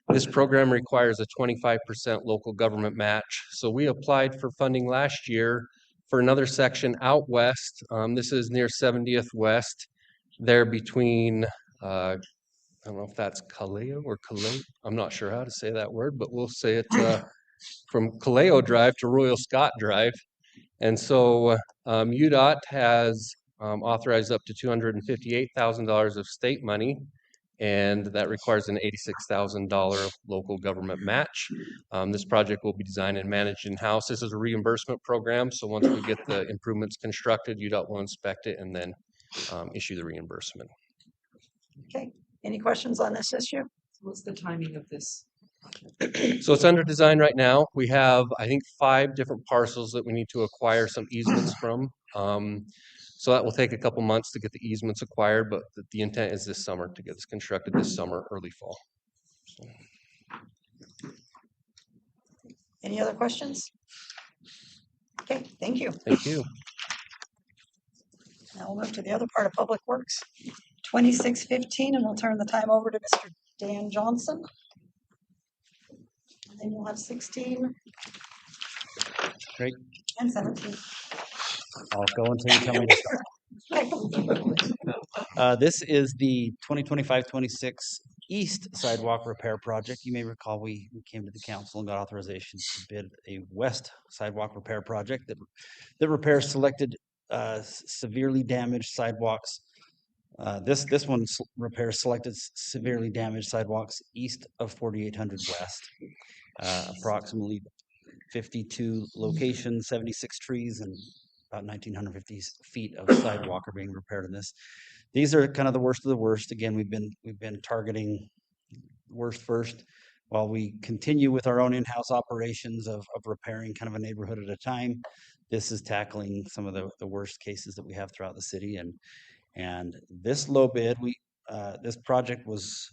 This program requires a 25% local government match. So we applied for funding last year for another section out west. This is near 70th West, there between, I don't know if that's Kaleo or Kaleo. I'm not sure how to say that word, but we'll say it from Kaleo Drive to Royal Scott Drive. And so UDOT has authorized up to $258,000 of state money, and that requires an $86,000 local government match. This project will be designed and managed in-house. This is a reimbursement program, so once we get the improvements constructed, UDOT will inspect it and then issue the reimbursement. Okay, any questions on this issue? What's the timing of this? So it's under design right now. We have, I think, 5 different parcels that we need to acquire some easements from. So that will take a couple months to get the easements acquired, but the intent is this summer to get this constructed this summer, early fall. So. Any other questions? Okay, thank you. Thank you. Now we'll move to the other part of Public Works, 2615, and we'll turn the time over to Mr. Dan Johnson. And then you'll have 16 Great. and 17. I'll go until you tell me to stop. This is the 2025-26 East Sidewalk Repair Project. You may recall we came to the council and got authorization to bid a West Sidewalk Repair Project that repairs selected severely damaged sidewalks. This one repairs selected severely damaged sidewalks east of 4800 West. Approximately 52 locations, 76 trees, and about 1,950 feet of sidewalk are being repaired in this. These are kind of the worst of the worst. Again, we've been targeting worst first, while we continue with our own in-house operations of repairing kind of a neighborhood at a time. This is tackling some of the worst cases that we have throughout the city, and this low bid, this project was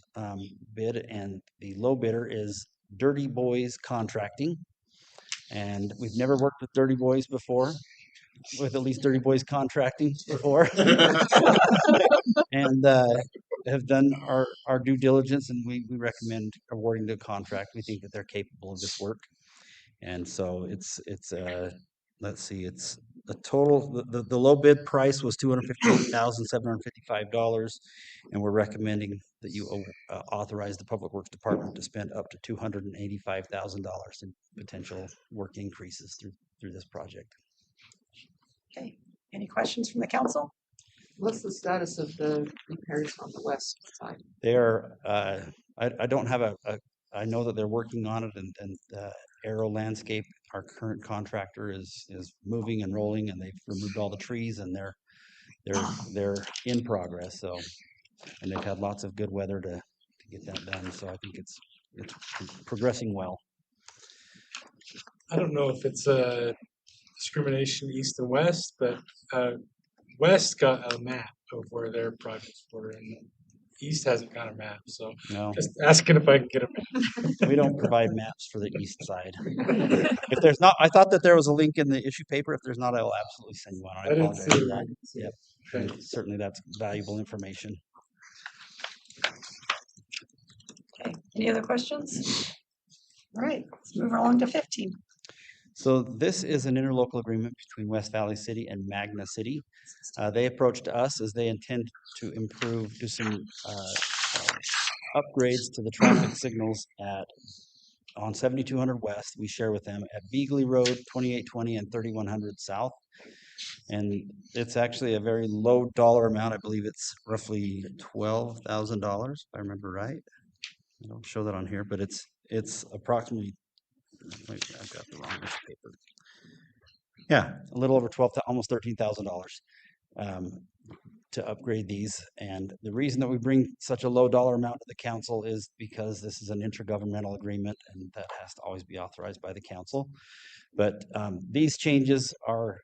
bid, and the low bidder is Dirty Boys Contracting, and we've never worked with Dirty Boys before, with at least Dirty Boys Contracting before, and have done our due diligence, and we recommend awarding the contract. We think that they're capable of this work, and so it's let's see, it's the total, the low bid price was $258,755, and we're recommending that you authorize the Public Works Department to spend up to $285,000 in potential work increases through this project. Okay, any questions from the council? What's the status of the repairs on the west side? They are, I don't have I know that they're working on it, and Aero Landscape, our current contractor, is moving and rolling, and they've removed all the trees, and they're in progress. So, and they've had lots of good weather to get that done. So I think it's progressing well. I don't know if it's a discrimination east and west, but West got a map of where their projects were, and East hasn't got a map. So No. just asking if I can get a map. We don't provide maps for the east side. If there's not, I thought that there was a link in the issue paper. If there's not, I'll absolutely send you one. I I didn't apologize see for it. that. Yep. And certainly that's valuable information. Okay, any other questions? All right, let's move along to 15. So this is an interlocal agreement between West Valley City and Magna City. They approached us as they intend to do some upgrades to the traffic signals on 7200 West. We share with them at Beagley Road, 2820 and 3100 South. And it's actually a very low dollar amount. I believe it's roughly $12,000, if I remember right. I don't show that on here, but it's approximately, I've got the wrong piece of paper. Yeah, a little over almost $13,000 to upgrade these. And the reason that we bring such a low dollar amount to the council is because this is an intergovernmental agreement, and that has to always be authorized by the council. But these changes are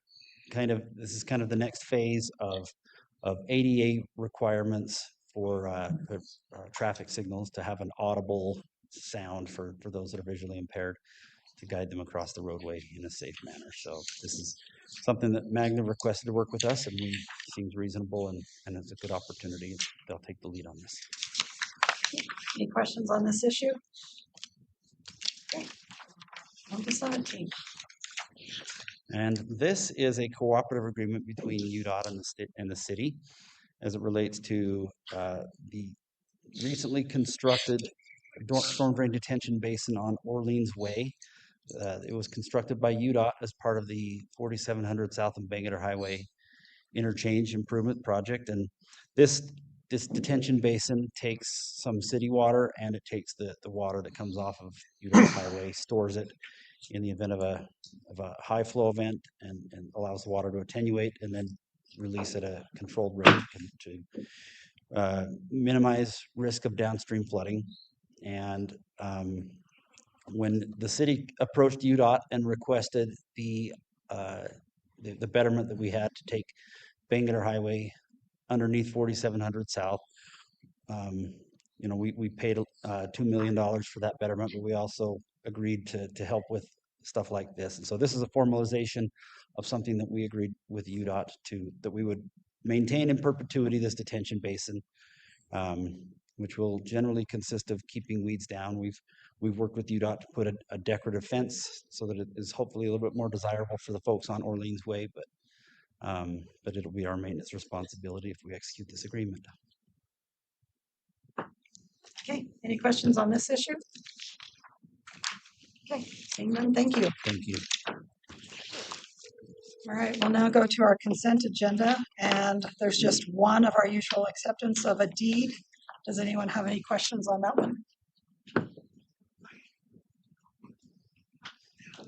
this is kind of the next phase of ADA requirements for traffic signals to have an audible sound for those that are visually impaired to guide them across the roadway in a safe manner. So this is something that Magna requested to work with us, and we seems reasonable, and it's a good opportunity. They'll take the lead on this. Any questions on this issue? Okay. On to 17. And this is a cooperative agreement between UDOT and the city as it relates to the recently constructed storm drain detention basin on Orleans Way. It was constructed by UDOT as part of the 4700 South and Bangerter Highway interchange improvement project. And this detention basin takes some city water, and it takes the water that comes off of UDOT Highway, stores it in the event of a high flow event, and allows the water to attenuate and then release at a controlled rate to minimize risk of downstream flooding. And when the city approached UDOT and requested the betterment that we had to take Bangerter Highway underneath 4700 South, we paid $2 million for that betterment, but we also agreed to help with stuff like this. And so this is a formalization of something that we agreed with UDOT that we would maintain in perpetuity this detention basin, which will generally consist of keeping weeds down. We've worked with UDOT to put a decorative fence so that it is hopefully a little bit more desirable for the folks on Orleans Way, but it'll be our maintenance responsibility if we execute this agreement. Okay, any questions on this issue? Okay, seeing none, thank you. Thank you. All right, we'll now go to our consent agenda, and there's just one of our usual acceptance of a deed. Does anyone have any questions on that one?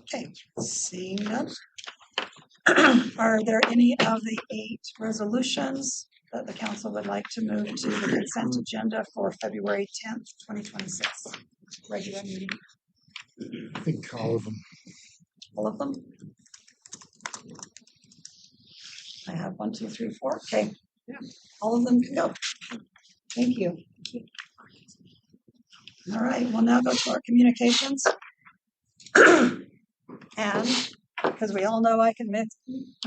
Okay, seeing none. Are there any of the 8 resolutions that the council would like to move to the consent agenda for February 10th, 2026, regular meeting? I think all of them. All of them? I have 1, 2, 3, 4. Okay. Yeah. All of them can go. Thank you. All right, we'll now go to our communications. And because we all know I can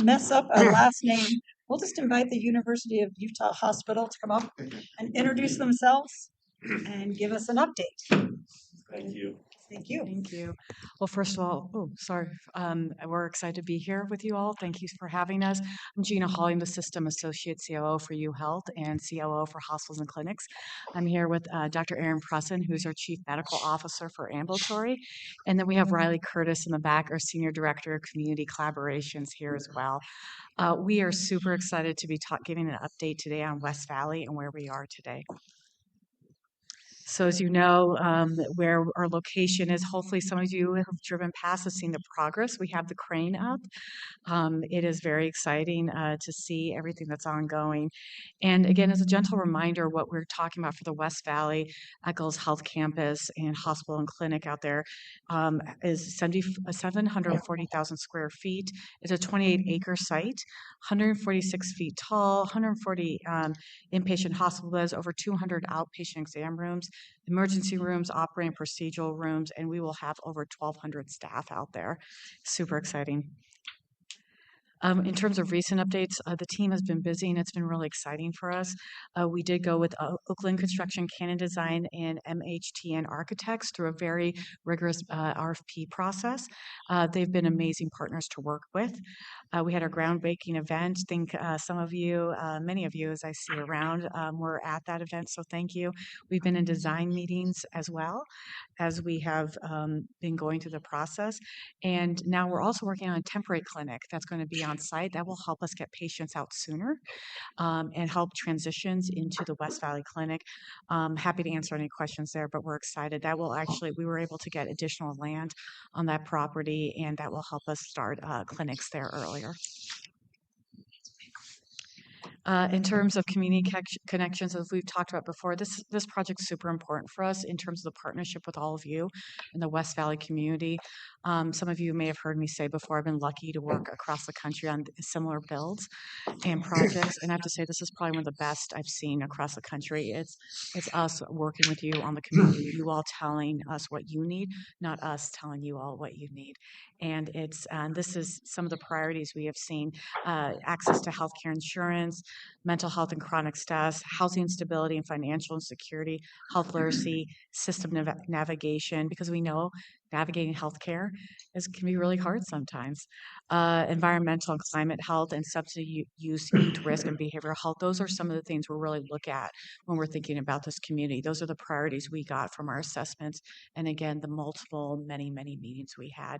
mess up a last name, we'll just invite the University of Utah Hospital to come up and introduce themselves and give us an update. Thank you. Thank you. Thank you. Well, first of all, we're excited to be here with you all. Thank you for having us. I'm Gina Hawley, I'm the System Associate COO for UHealth and COO for Hospitals and Clinics. I'm here with Dr. Aaron Presson, who's our Chief Medical Officer for Ambulatory. And then we have Riley Curtis in the back, our Senior Director of Community Collaborations here as well. We are super excited to be giving an update today on West Valley and where we are today. So as you know, where our location is, hopefully some of you have driven past have seen the progress. We have the crane up. It is very exciting to see everything that's ongoing. And again, as a gentle reminder, what we're talking about for the West Valley Eccles Health Campus and Hospital and Clinic out there is 740,000 square feet. It's a 28-acre site, 146 feet tall, 140 inpatient hospital beds, over 200 outpatient exam rooms, emergency rooms, operating procedural rooms, and we will have over 1,200 staff out there. Super exciting. In terms of recent updates, the team has been busy and it's been really exciting for us. We did go with Oakland Construction, Cannon Design, and MHTN Architects through a very rigorous RFP process. They've been amazing partners to work with. We had our groundbreaking event. I think some of you, many of you, as I see around, were at that event, so thank you. We've been in design meetings as well as we have been going through the process. And now we're also working on a temporary clinic that's going to be on site that will help us get patients out sooner and help transitions into the West Valley Clinic. Happy to answer any questions there, but we're excited. That will actually, we were able to get additional land on that property, and that will help us start clinics there earlier. In terms of community connections, as we've talked about before, this project's super important for us in terms of the partnership with all of you in the West Valley community. Some of you may have heard me say before, I've been lucky to work across the country on similar builds and projects, and I have to say this is probably one of the best I've seen across the country. It's us working with you on the community, you all telling us what you need, not us telling you all what you need. And this is some of the priorities we have seen: access to healthcare insurance, mental health and chronic status, housing stability and financial insecurity, health literacy, system navigation, because we know navigating healthcare can be really hard sometimes. Environmental and climate health and substance use, youth risk, and behavioral health. Those are some of the things we really look at when we're thinking about this community. Those are the priorities we got from our assessments. And again, the many meetings we had.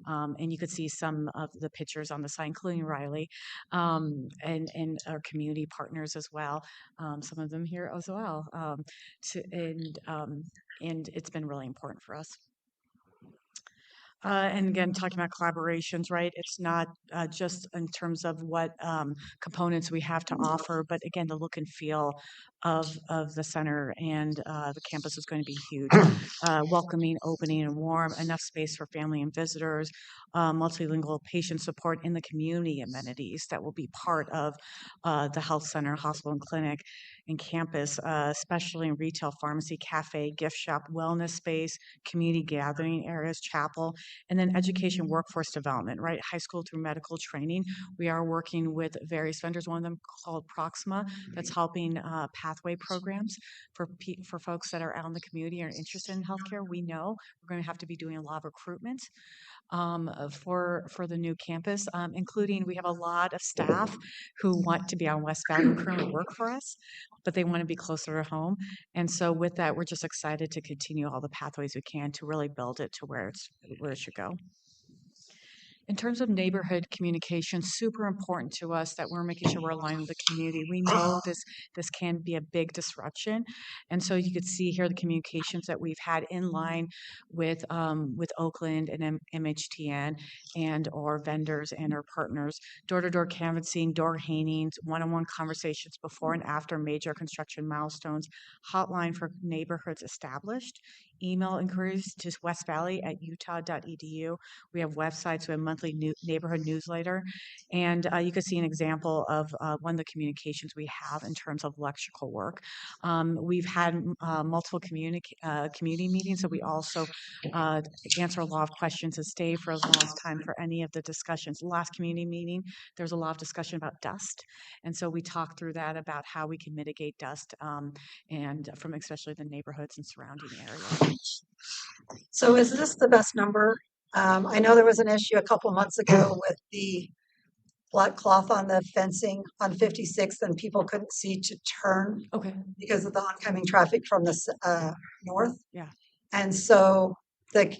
And you could see some of the pictures on the side, including Riley, and our community partners as well. Some of them here as well. And it's been really important for us. And again, talking about collaborations, right? It's not just in terms of what components we have to offer, but again, the look and feel of the center and the campus is going to be huge. Welcoming, opening, and warm, enough space for family and visitors, multilingual patient support in the community amenities that will be part of the health center, hospital, and clinic and campus, especially in retail, pharmacy, cafe, gift shop, wellness space, community gathering areas, chapel, and then education workforce development, right? High school through medical training. We are working with various vendors, one of them called Proxima, that's helping pathway programs for folks that are out in the community or interested in healthcare. We know we're going to have to be doing a lot of recruitment for the new campus, including we have a lot of staff who want to be on West Valley, who currently work for us, but they want to be closer to home. And so with that, we're just excited to continue all the pathways we can to really build it to where it should go. In terms of neighborhood communication, super important to us that we're making sure we're aligned with the community. We know this can be a big disruption. And so you could see here the communications that we've had in line with Oakland and MHTN and our vendors and our partners, door-to-door canvassing, door hangings, one-on-one conversations before and after major construction milestones, hotline for neighborhoods established, email inquiries to West Valley at utah.edu. We have websites, we have monthly neighborhood newsletter, and you can see an example of one of the communications we have in terms of electrical work. We've had multiple community meetings, so we also answer a lot of questions and stay for as long as time for any of the discussions. Last community meeting, there was a lot of discussion about dust, and so we talked through that about how we can mitigate dust and from especially the neighborhoods and surrounding areas. So is this the best number? I know there was an issue a couple months ago with the black cloth on the fencing on 56th and people couldn't see to turn because of the oncoming traffic from the north. Yeah. And so the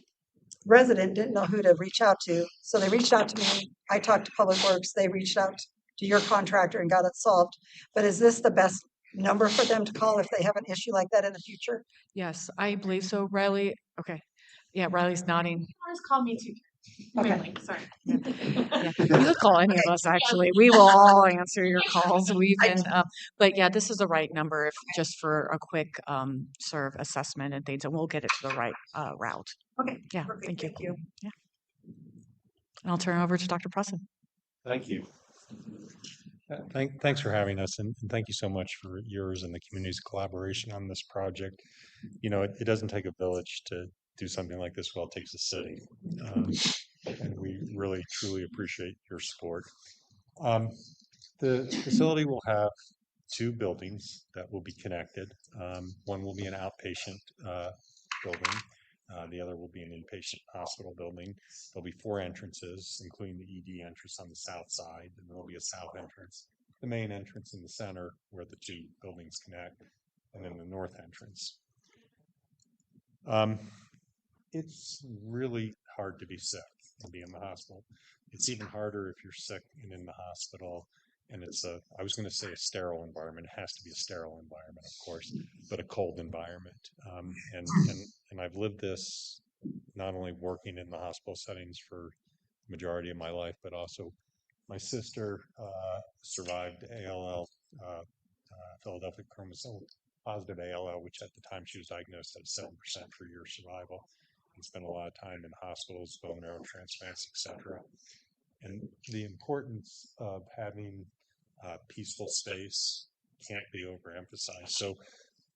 resident didn't know who to reach out to. So they reached out to me. I talked to Public Works. They reached out to your contractor and got it solved. But is this the best number for them to call if they have an issue like that in the future? Yes, I believe so. Riley, okay. Yeah, Riley's nodding. Just call me too. Okay. Sorry. Yeah. You could call any of us, actually. We will all answer your calls. We've been, but yeah, this is the right number if just for a quick sort of assessment and things, and we'll get it to the right route. Okay. Yeah. Perfect. Thank you. Thank you. Yeah. And I'll turn it over to Dr. Presson. Thank you. Thanks for having us, and thank you so much for yours and the community's collaboration on this project. You know, it doesn't take a village to do something like this. Well, it takes a city, and we really truly appreciate your support. The facility will have two buildings that will be connected. One will be an outpatient building. The other will be an inpatient hospital building. There'll be 4 entrances, including the ED entrance on the south side, and there'll be a south entrance, the main entrance in the center where the two buildings connect, and then the north entrance. It's really hard to be sick and be in the hospital. It's even harder if you're sick and in the hospital, and it's I was going to say a sterile environment. It has to be a sterile environment, of course, but a cold environment. And I've lived this not only working in the hospital settings for the majority of my life, but also my sister survived ALL Philadelphia chromosome positive ALL, which at the time she was diagnosed had a 7% per year survival. And spent a lot of time in hospitals, bone marrow transplants, etc. And the importance of having peaceful space can't be overemphasized. So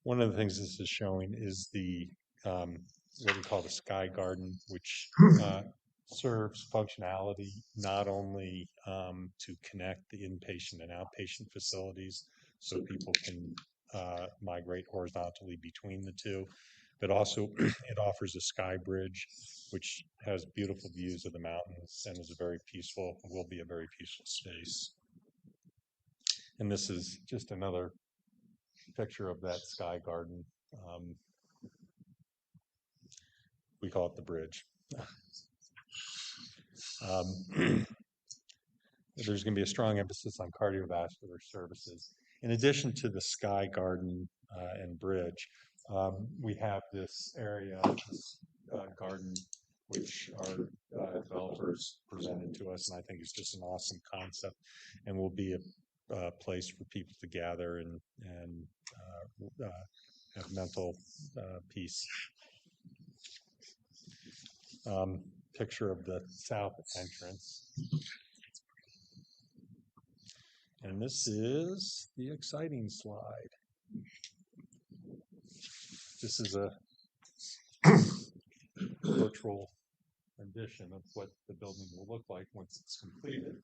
one of the things this is showing is the what we call the Sky Garden, which serves functionality not only to connect the inpatient and outpatient facilities so people can migrate horizontally between the two, but also it offers a sky bridge, which has beautiful views of the mountains and is a very peaceful, will be a very peaceful space. And this is just another picture of that Sky Garden. We call it the bridge. There's going to be a strong emphasis on cardiovascular services. In addition to the Sky Garden and bridge, we have this area, this garden, which our developers presented to us, and I think it's just an awesome concept, and will be a place for people to gather and have mental peace. Picture of the south entrance. And this is the exciting slide. This is a virtual rendition of what the building will look like once it's completed.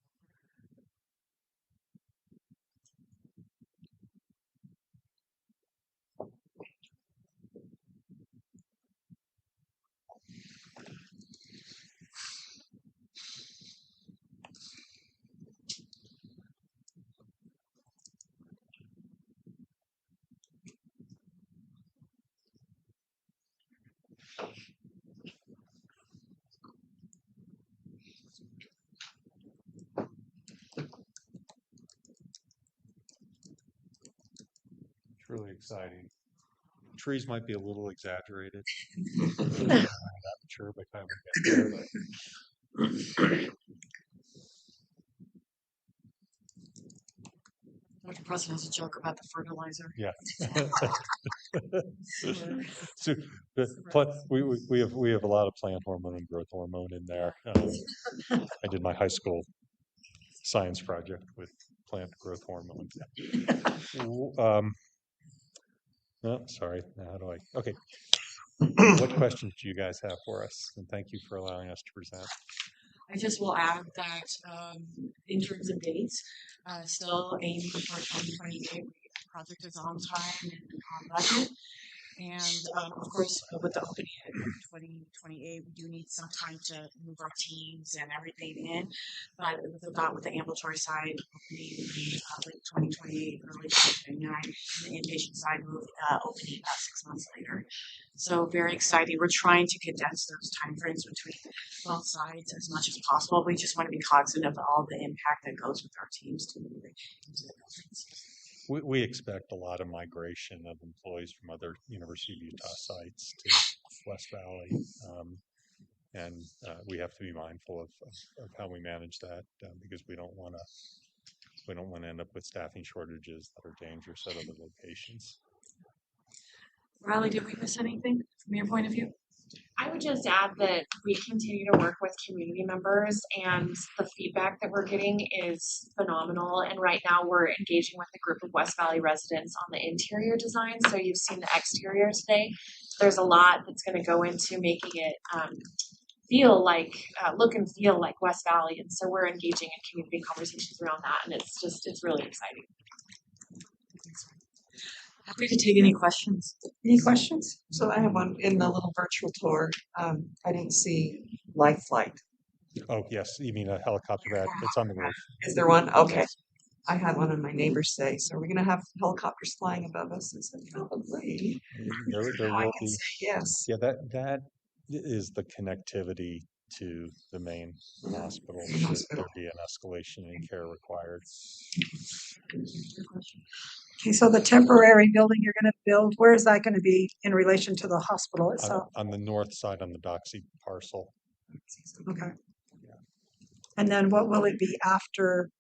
Really exciting. Trees might be a little exaggerated. I'm not sure, but kind of Dr. President has a joke about the fertilizer. Yeah. So, we have a lot of plant hormone and growth hormone in there. I did my high school science project with plant growth hormone. No, sorry. How do I? Okay. What questions do you guys have for us? And thank you for allowing us to present. I just will add that in terms of dates, still aiming for 2028. Project is on time and on budget. And of course, with the opening in 2028, we do need some time to move our teams and everything in. But with the ambulatory side opening late 2028, early 2029, and the inpatient side opening about 6 months later. So very exciting. We're trying to condense those timeframes between both sides as much as possible. We just want to be cognizant of all the impact that goes with our teams to move into the buildings. We expect a lot of migration of employees from other University of Utah sites to West Valley, and we have to be mindful of how we manage that because we don't want to end up with staffing shortages that are dangerous at other locations. Riley, did we miss anything from your point of view? I would just add that we continue to work with community members, and the feedback that we're getting is phenomenal. And right now we're engaging with a group of West Valley residents on the interior design. So you've seen the exterior today. There's a lot that's going to go into making it feel like, look and feel like West Valley. And so we're engaging in community conversations around that, and it's really exciting. Happy to take any questions. Any questions? So I have one in the little virtual tour. I didn't see life flight. Oh, yes. You mean a helicopter pad? It's on the roof. Is there one? Okay. I had one of my neighbors say, so we're going to have helicopters flying above us. I said, probably. There Now I will can be. say yes. Yeah, that is the connectivity to the main hospital. Should there be an escalation in care required? Okay, so the temporary building you're going to build, where is that going to be in relation to the hospital itself? On the north side on the Doxy parcel. Okay. And then what will it be after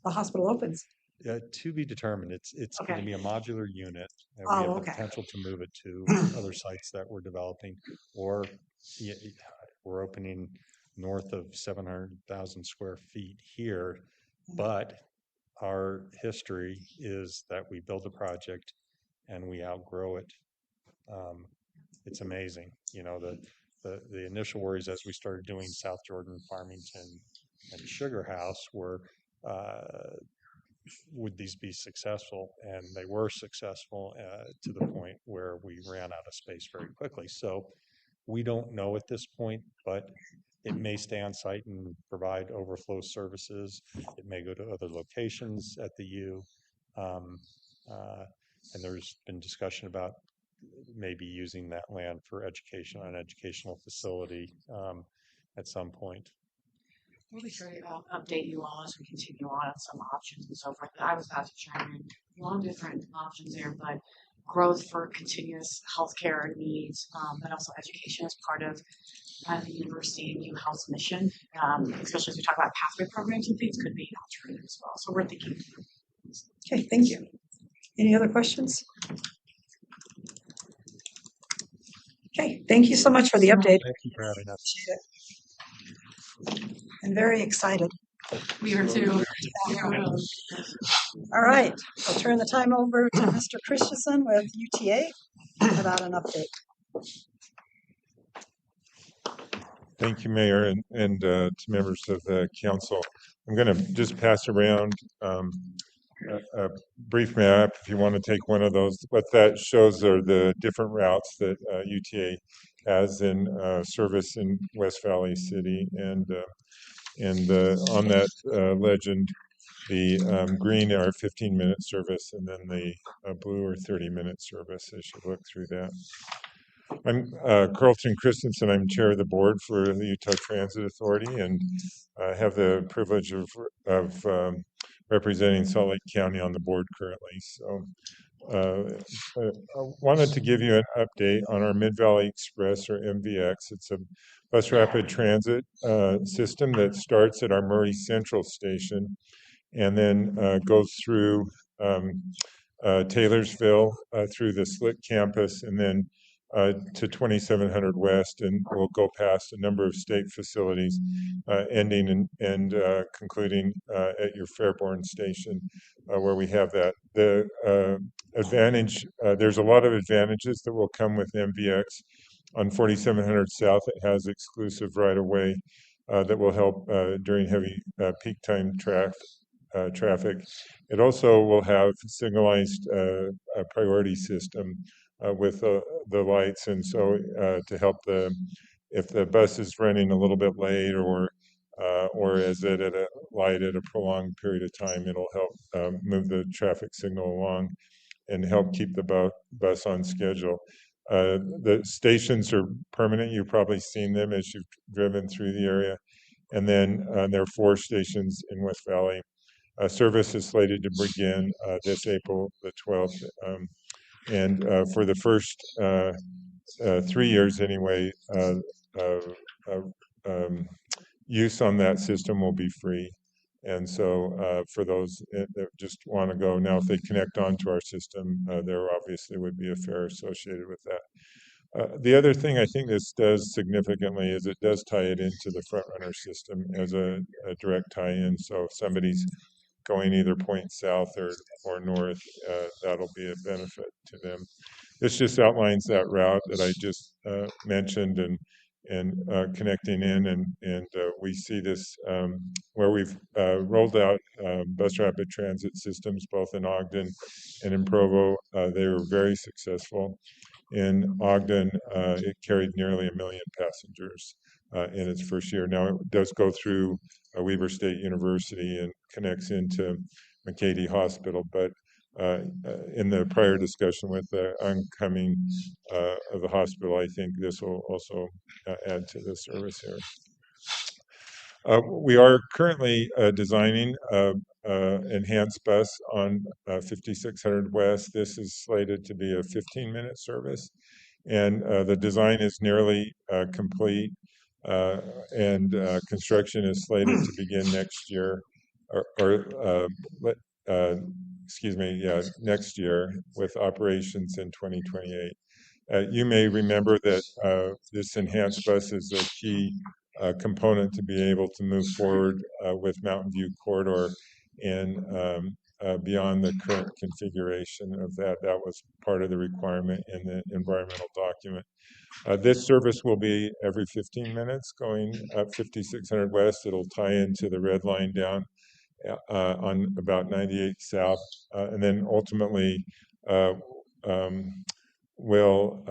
the hospital opens? To be determined. It's going to Okay. be a modular unit, and we Oh, have the okay. potential to move it to other sites that we're developing, or yeah, we're opening north of 700,000 square feet here. But our history is that we build a project and we outgrow it. It's amazing. You know, the initial worries as we started doing South Jordan, Farmington, and Sugar House were, would these be successful? And they were successful to the point where we ran out of space very quickly. So we don't know at this point, but it may stay on site and provide overflow services. It may go to other locations at the U. And there's been discussion about maybe using that land for education, an educational facility at some point. We'll be sure to update you all as we continue on some options and so forth. I was about to chime in a lot of different options there, but growth for continuous healthcare needs, but also education is part of the university and U Health's mission, especially as we talk about pathway programs and things, could be an alternative as well. So we're thinking. Okay, thank you. Any other questions? Okay, thank you so much for the update. Thank you for having us. And very excited. We are too. All right, I'll turn the time over to Mr. Christensen with UTA about an update. Thank you, Mayor, and to members of the council. I'm going to just pass around a brief map if you want to take one of those. What that shows are the different routes that UTA has in service in West Valley City, and on that legend, the green are 15-minute service, and then the blue are 30-minute service as you look through that. I'm Carlton Christensen. I'm chair of the board for the Utah Transit Authority, and I have the privilege of representing Salt Lake County on the board currently. So I wanted to give you an update on our Mid-Valley Express, or MVX. It's a bus rapid transit system that starts at our Murray Central station and then goes through Taylorsville, through the Slick campus, and then to 2700 West, and we'll go past a number of state facilities, ending and concluding at your Fairborn station, where we have that. The advantage, there's a lot of advantages that will come with MVX. On 4700 South, it has exclusive right-of-way that will help during heavy peak time traffic. It also will have signalized priority system with the lights, and so to help if the bus is running a little bit late or is it at a light at a prolonged period of time, it'll help move the traffic signal along and help keep the bus on schedule. The stations are permanent. You've probably seen them as you've driven through the area. And then there are 4 stations in West Valley. Service is slated to begin this April the 12th. And for the first 3 years anyway, use on that system will be free. And so for those that just want to go now, if they connect onto our system, there obviously would be a fare associated with that. The other thing I think this does significantly is it does tie it into the front runner system as a direct tie-in. So if somebody's going either point south or north, that'll be a benefit to them. This just outlines that route that I just mentioned and connecting in, and we see this where we've rolled out bus rapid transit systems both in Ogden and in Provo. They were very successful. In Ogden, it carried nearly 1 million passengers in its first year. Now it does go through Weber State University and connects into McCady Hospital, but in the prior discussion with the oncoming of the hospital, I think this will also add to the service here. We are currently designing enhanced bus on 5600 West. This is slated to be a 15-minute service, and the design is nearly complete, and construction is slated to begin next year, next year with operations in 2028. You may remember that this enhanced bus is a key component to be able to move forward with Mountain View Corridor and beyond the current configuration of that. That was part of the requirement in the environmental document. This service will be every 15 minutes going up 5600 West. It'll tie into the red line down on about 98 South, and then ultimately will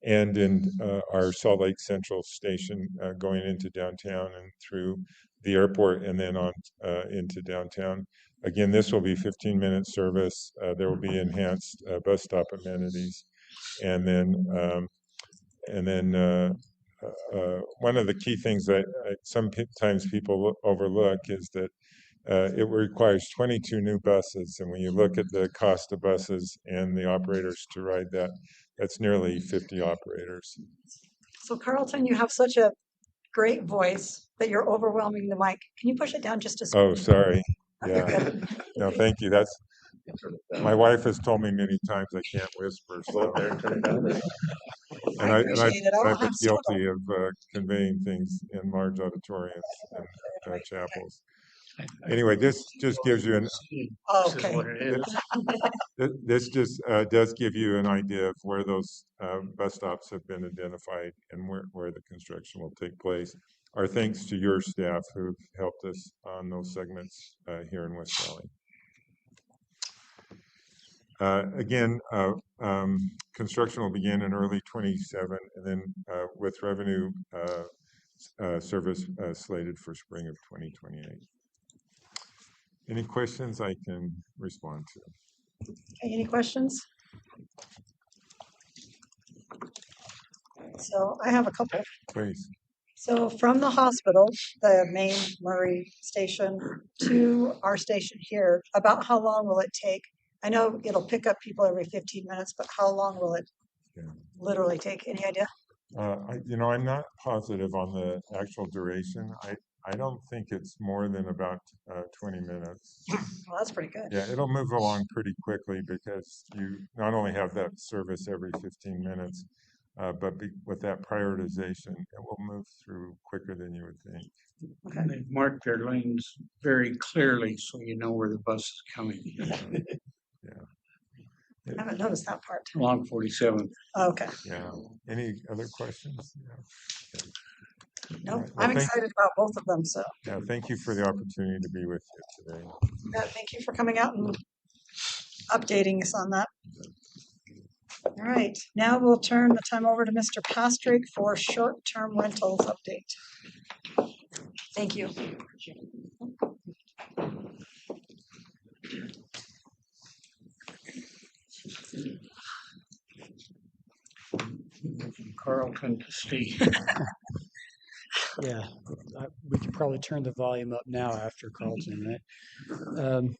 end in our Salt Lake Central station going into downtown and through the airport and then on into downtown. Again, this will be 15-minute service. There will be enhanced bus stop amenities, and then one of the key things that sometimes people overlook is that it requires 22 new buses, and when you look at the cost of buses and the operators to ride that, that's nearly 50 operators. So Carlton, you have such a great voice that you're overwhelming the mic. Can you push it down just a Oh, sorry. Yeah. No, thank you. That's my wife has told me many times I can't whisper. So. And I've been guilty of conveying things in large auditoriums and chapels. Anyway, this just gives you an this just does give you an idea of where those bus stops have been identified and where the construction will take place. Our thanks to your staff who've helped us on those segments here in West Valley. Again, construction will begin in early 27 and then with revenue service slated for spring of 2028. Any questions I can respond to? Okay, any questions? So I have a couple. Please. So from the hospital, the main Murray station to our station here, about how long will it take? I know it'll pick up people every 15 minutes, but how long will it literally take? Any idea? I'm not positive on the actual duration. I don't think it's more than about 20 minutes. Well, that's pretty good. Yeah, it'll move along pretty quickly because you not only have that service every 15 minutes, but with that prioritization, it will move through quicker than you would think. Okay. They've marked their lanes very clearly so you know where the bus is coming. I haven't noticed that part. Along 47. Okay. Yeah. Any other questions? Yeah. No, Right. Well, I'm excited about both of them. So yeah, thank you for the opportunity to be with you today. thank you for coming out and updating us on that. All right, now we'll turn the time over to Mr. Pastrick for short-term rentals update. Thank you. Carlton to Steve. Yeah, we could probably turn the volume up now after Carlton, right?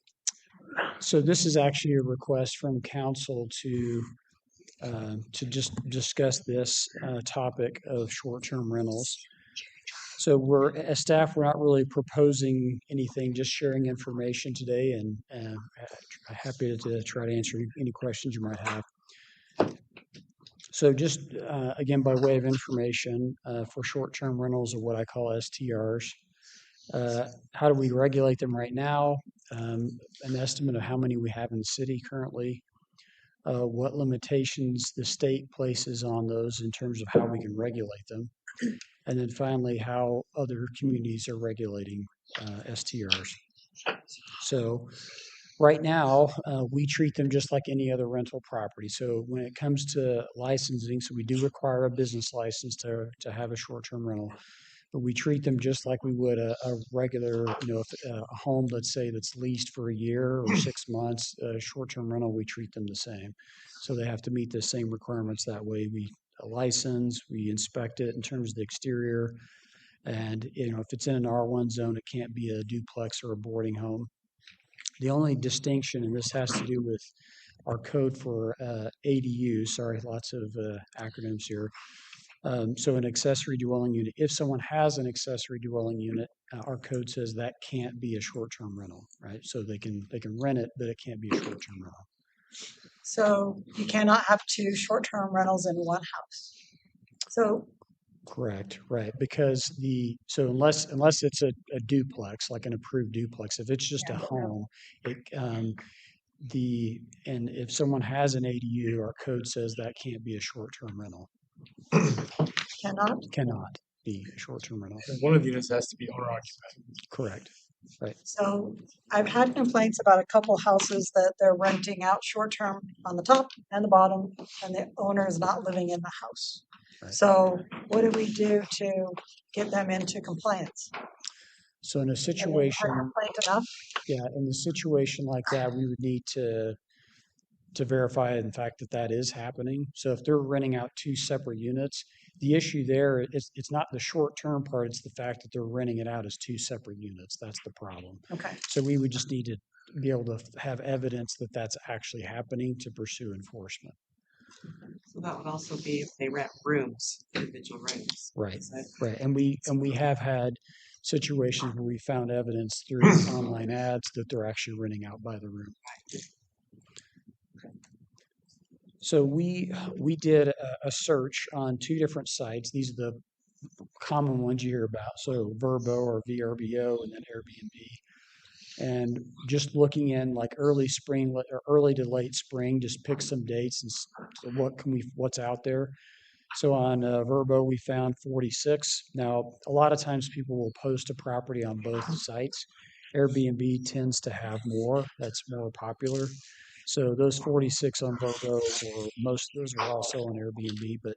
So this is actually a request from council to just discuss this topic of short-term rentals. So as staff, we're not really proposing anything, just sharing information today, and happy to try to answer any questions you might have. So just again, by way of information, for short-term rentals or what I call STRs, how do we regulate them right now? An estimate of how many we have in the city currently, what limitations the state places on those in terms of how we can regulate them, and then finally, how other communities are regulating STRs. So right now, we treat them just like any other rental property. So when it comes to licensing, so we do require a business license to have a short-term rental, but we treat them just like we would a regular, a home, let's say, that's leased for a year or 6 months, short-term rental, we treat them the same. So they have to meet the same requirements that way. We license, we inspect it in terms of the exterior, and if it's in an R1 zone, it can't be a duplex or a boarding home. The only distinction, and this has to do with our code for ADUs, sorry, lots of acronyms here. So an accessory dwelling unit, if someone has an accessory dwelling unit, our code says that can't be a short-term rental, right? So they can rent it, but it can't be a short-term rental. So you cannot have two short-term rentals in one house. So Correct, right, because unless it's a duplex, like an approved duplex, if it's just a home, it, and if someone has an ADU, our code says that can't be a short-term rental. Cannot be a short-term rental. One of the units has to be owner occupied. Correct, right. So I've had complaints about a couple houses that they're renting out short-term on the top and the bottom, and the owner is not living in the house. Right. So what do we do to get them into compliance? So in a Have you situation, complained enough? yeah, in a situation like that, we would need to verify, in fact, that is happening. So if they're renting out two separate units, the issue there is it's not the short-term part, it's the fact that they're renting it out as two separate units. That's the problem. Okay. So we would just need to be able to have evidence that that's actually happening to pursue enforcement. So that would also be if they rent rooms, individual rooms. Right, right. And we have had situations where we found evidence through online ads that they're actually renting out by the room. So we did a search on two different sites. These are the common ones you hear about. So Vrbo or VRBO, and then Airbnb. And just looking in like early spring or early to late spring, just pick some dates and what's out there. So on Vrbo, we found 46. Now, a lot of times people will post a property on both sites. Airbnb tends to have more. That's more popular. So those 46 on Vrbo, or most of those were also on Airbnb, but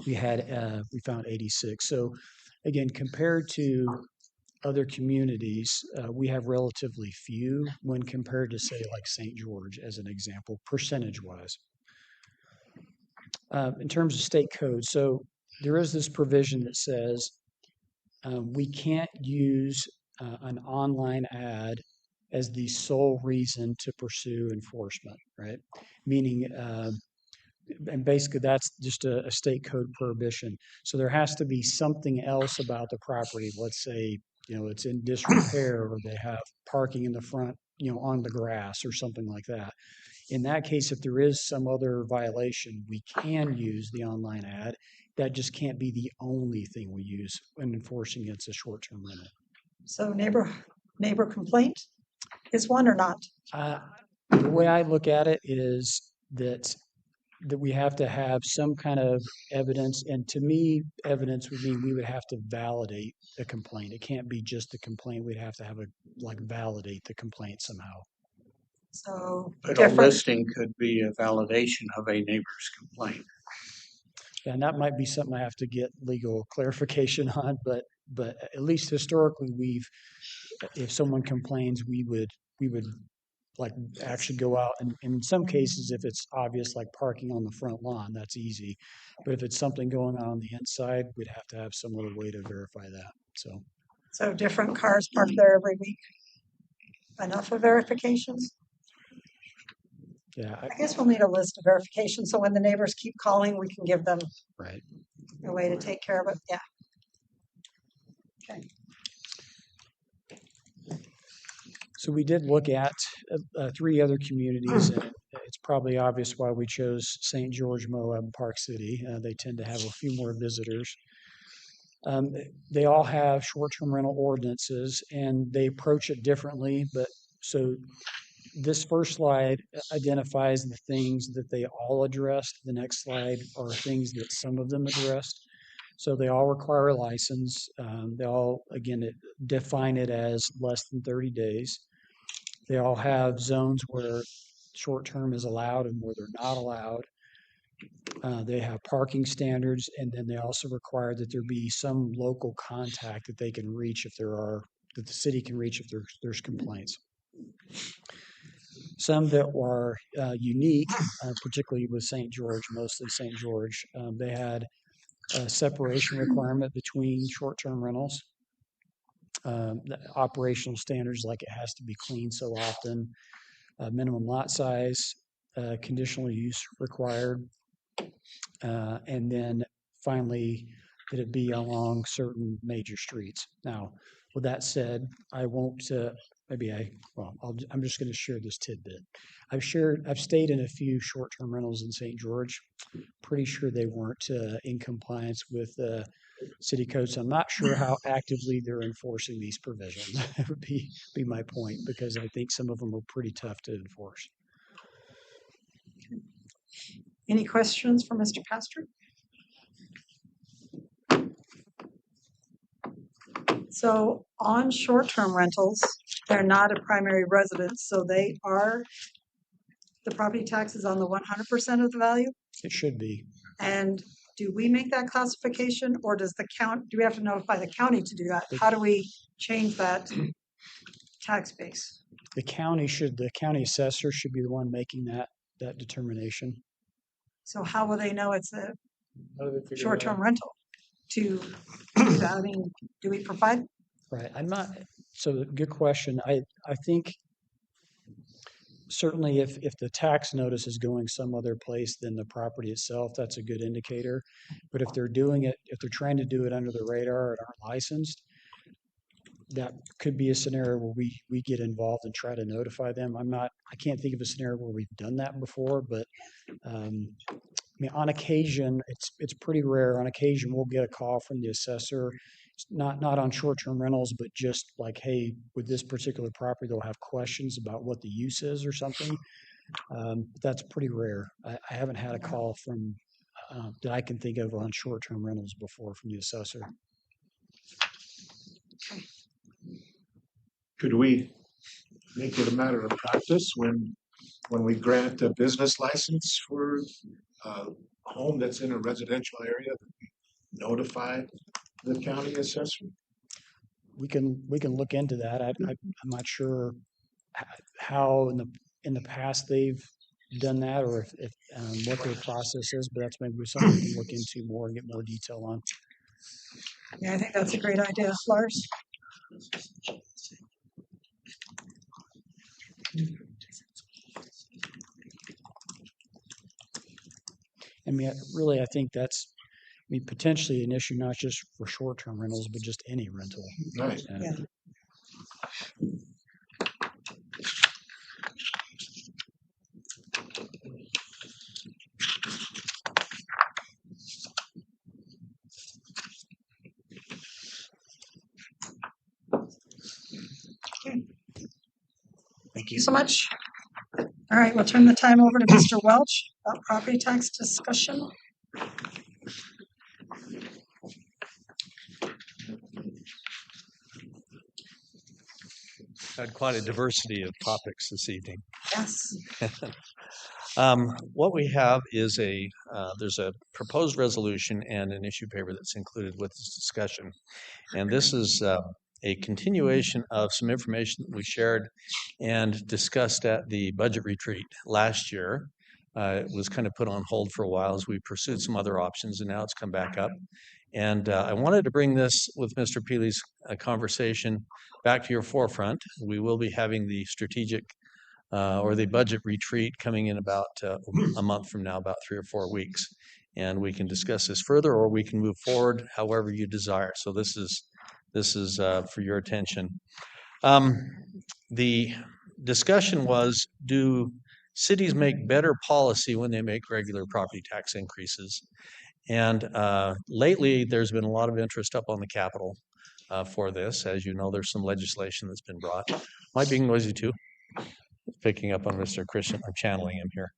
we found 86. So again, compared to other communities, we have relatively few when compared to, say, like St. George, as an example, percentage-wise. In terms of state code, so there is this provision that says we can't use an online ad as the sole reason to pursue enforcement, right? Meaning, and basically that's just a state code prohibition. So there has to be something else about the property. Let's say, it's in disrepair, or they have parking in the front, on the grass or something like that. In that case, if there is some other violation, we can use the online ad. That just can't be the only thing we use when enforcing against a short-term rental. So neighbor complaint is one or not? The way I look at it is that we have to have some kind of evidence, and to me, evidence would mean we would have to validate the complaint. It can't be just the complaint. We'd have to have validate the complaint somehow. So But a listing could be a validation of a neighbor's complaint. And that might be something I have to get legal clarification on, but at least historically, if someone complains, we would actually go out, and in some cases, if it's obvious, like parking on the front lawn, that's easy. But if it's something going on the inside, we'd have to have some other way to verify that. So different cars parked there every week. Enough of verifications? Yeah. I guess we'll need a list of verifications, so when the neighbors keep calling, we can give them right a way to take care of it. Yeah. Okay. So we did look at 3 other communities, and it's probably obvious why we chose St. George, Moab, and Park City. They tend to have a few more visitors. They all have short-term rental ordinances, and they approach it differently. But so this first slide identifies the things that they all addressed. The next slide are things that some of them addressed. So they all require a license. They all, again, define it as less than 30 days. They all have zones where short-term is allowed and where they're not allowed. They have parking standards, and then they also require that there be some local contact that they can reach that the city can reach if there's complaints. Some that are unique, particularly with St. George, mostly St. George, they had a separation requirement between short-term rentals. The operational standards, like it has to be cleaned so often, minimum lot size, conditional use required, and then finally that it be along certain major streets. Now, with that said, I won't, I'm just going to share this tidbit. I've stayed in a few short-term rentals in St. George. Pretty sure they weren't in compliance with city code. So I'm not sure how actively they're enforcing these provisions. That would be my point, because I think some of them are pretty tough to enforce. Any questions for Mr. Pastor? So on short-term rentals, they're not a primary residence, so the property tax is on the 100% of the value? It should be. And do we make that classification, or do we have to notify the county to do that? How do we change that tax base? The county assessor should be the one making that determination. So how will they know it's a How do they figure it short-term out? rental to do that? I mean, do we provide? Right. So good question. I think certainly if the tax notice is going some other place than the property itself, that's a good indicator. But if they're trying to do it under the radar and aren't licensed, that could be a scenario where we get involved and try to notify them. I can't think of a scenario where we've done that before, but I mean, on occasion, it's pretty rare. On occasion, we'll get a call from the assessor, not on short-term rentals, but just like, hey, with this particular property, they'll have questions about what the use is or something. But that's pretty rare. I haven't had a call from that I can think of on short-term rentals before from the assessor. Could we make it a matter of practice when we grant a business license for a home that's in a residential area, that we notify the county assessor? We can look into that. I'm not sure how in the past they've done that, or if what their process is, but that's maybe something we can look into more and get more detail on. Yeah, I think that's a great idea, Lars. I mean, really, I think that's potentially an issue, not just for short-term rentals, but just any rental. Right. Yeah. Thank you so much. All right, we'll turn the time over to Mr. Welch about property tax discussion. Had quite a diversity of topics this evening. Yes. What we have is there's a proposed resolution and an issue paper that's included with this discussion. And this is a continuation of some information that we shared and discussed at the budget retreat last year. It was kind of put on hold for a while as we pursued some other options, and now it's come back up. And I wanted to bring this with Mr. Peely's conversation back to your forefront. We will be having the strategic or the budget retreat coming in about a month from now, about 3 or 4 weeks. And we can discuss this further, or we can move forward however you desire. So this is for your attention. The discussion was, do cities make better policy when they make regular property tax increases? And lately, there's been a lot of interest up on the Capitol for this. As you know, there's some legislation that's been brought. Am I being noisy too? Picking up on Mr. Christian, I'm channeling him here.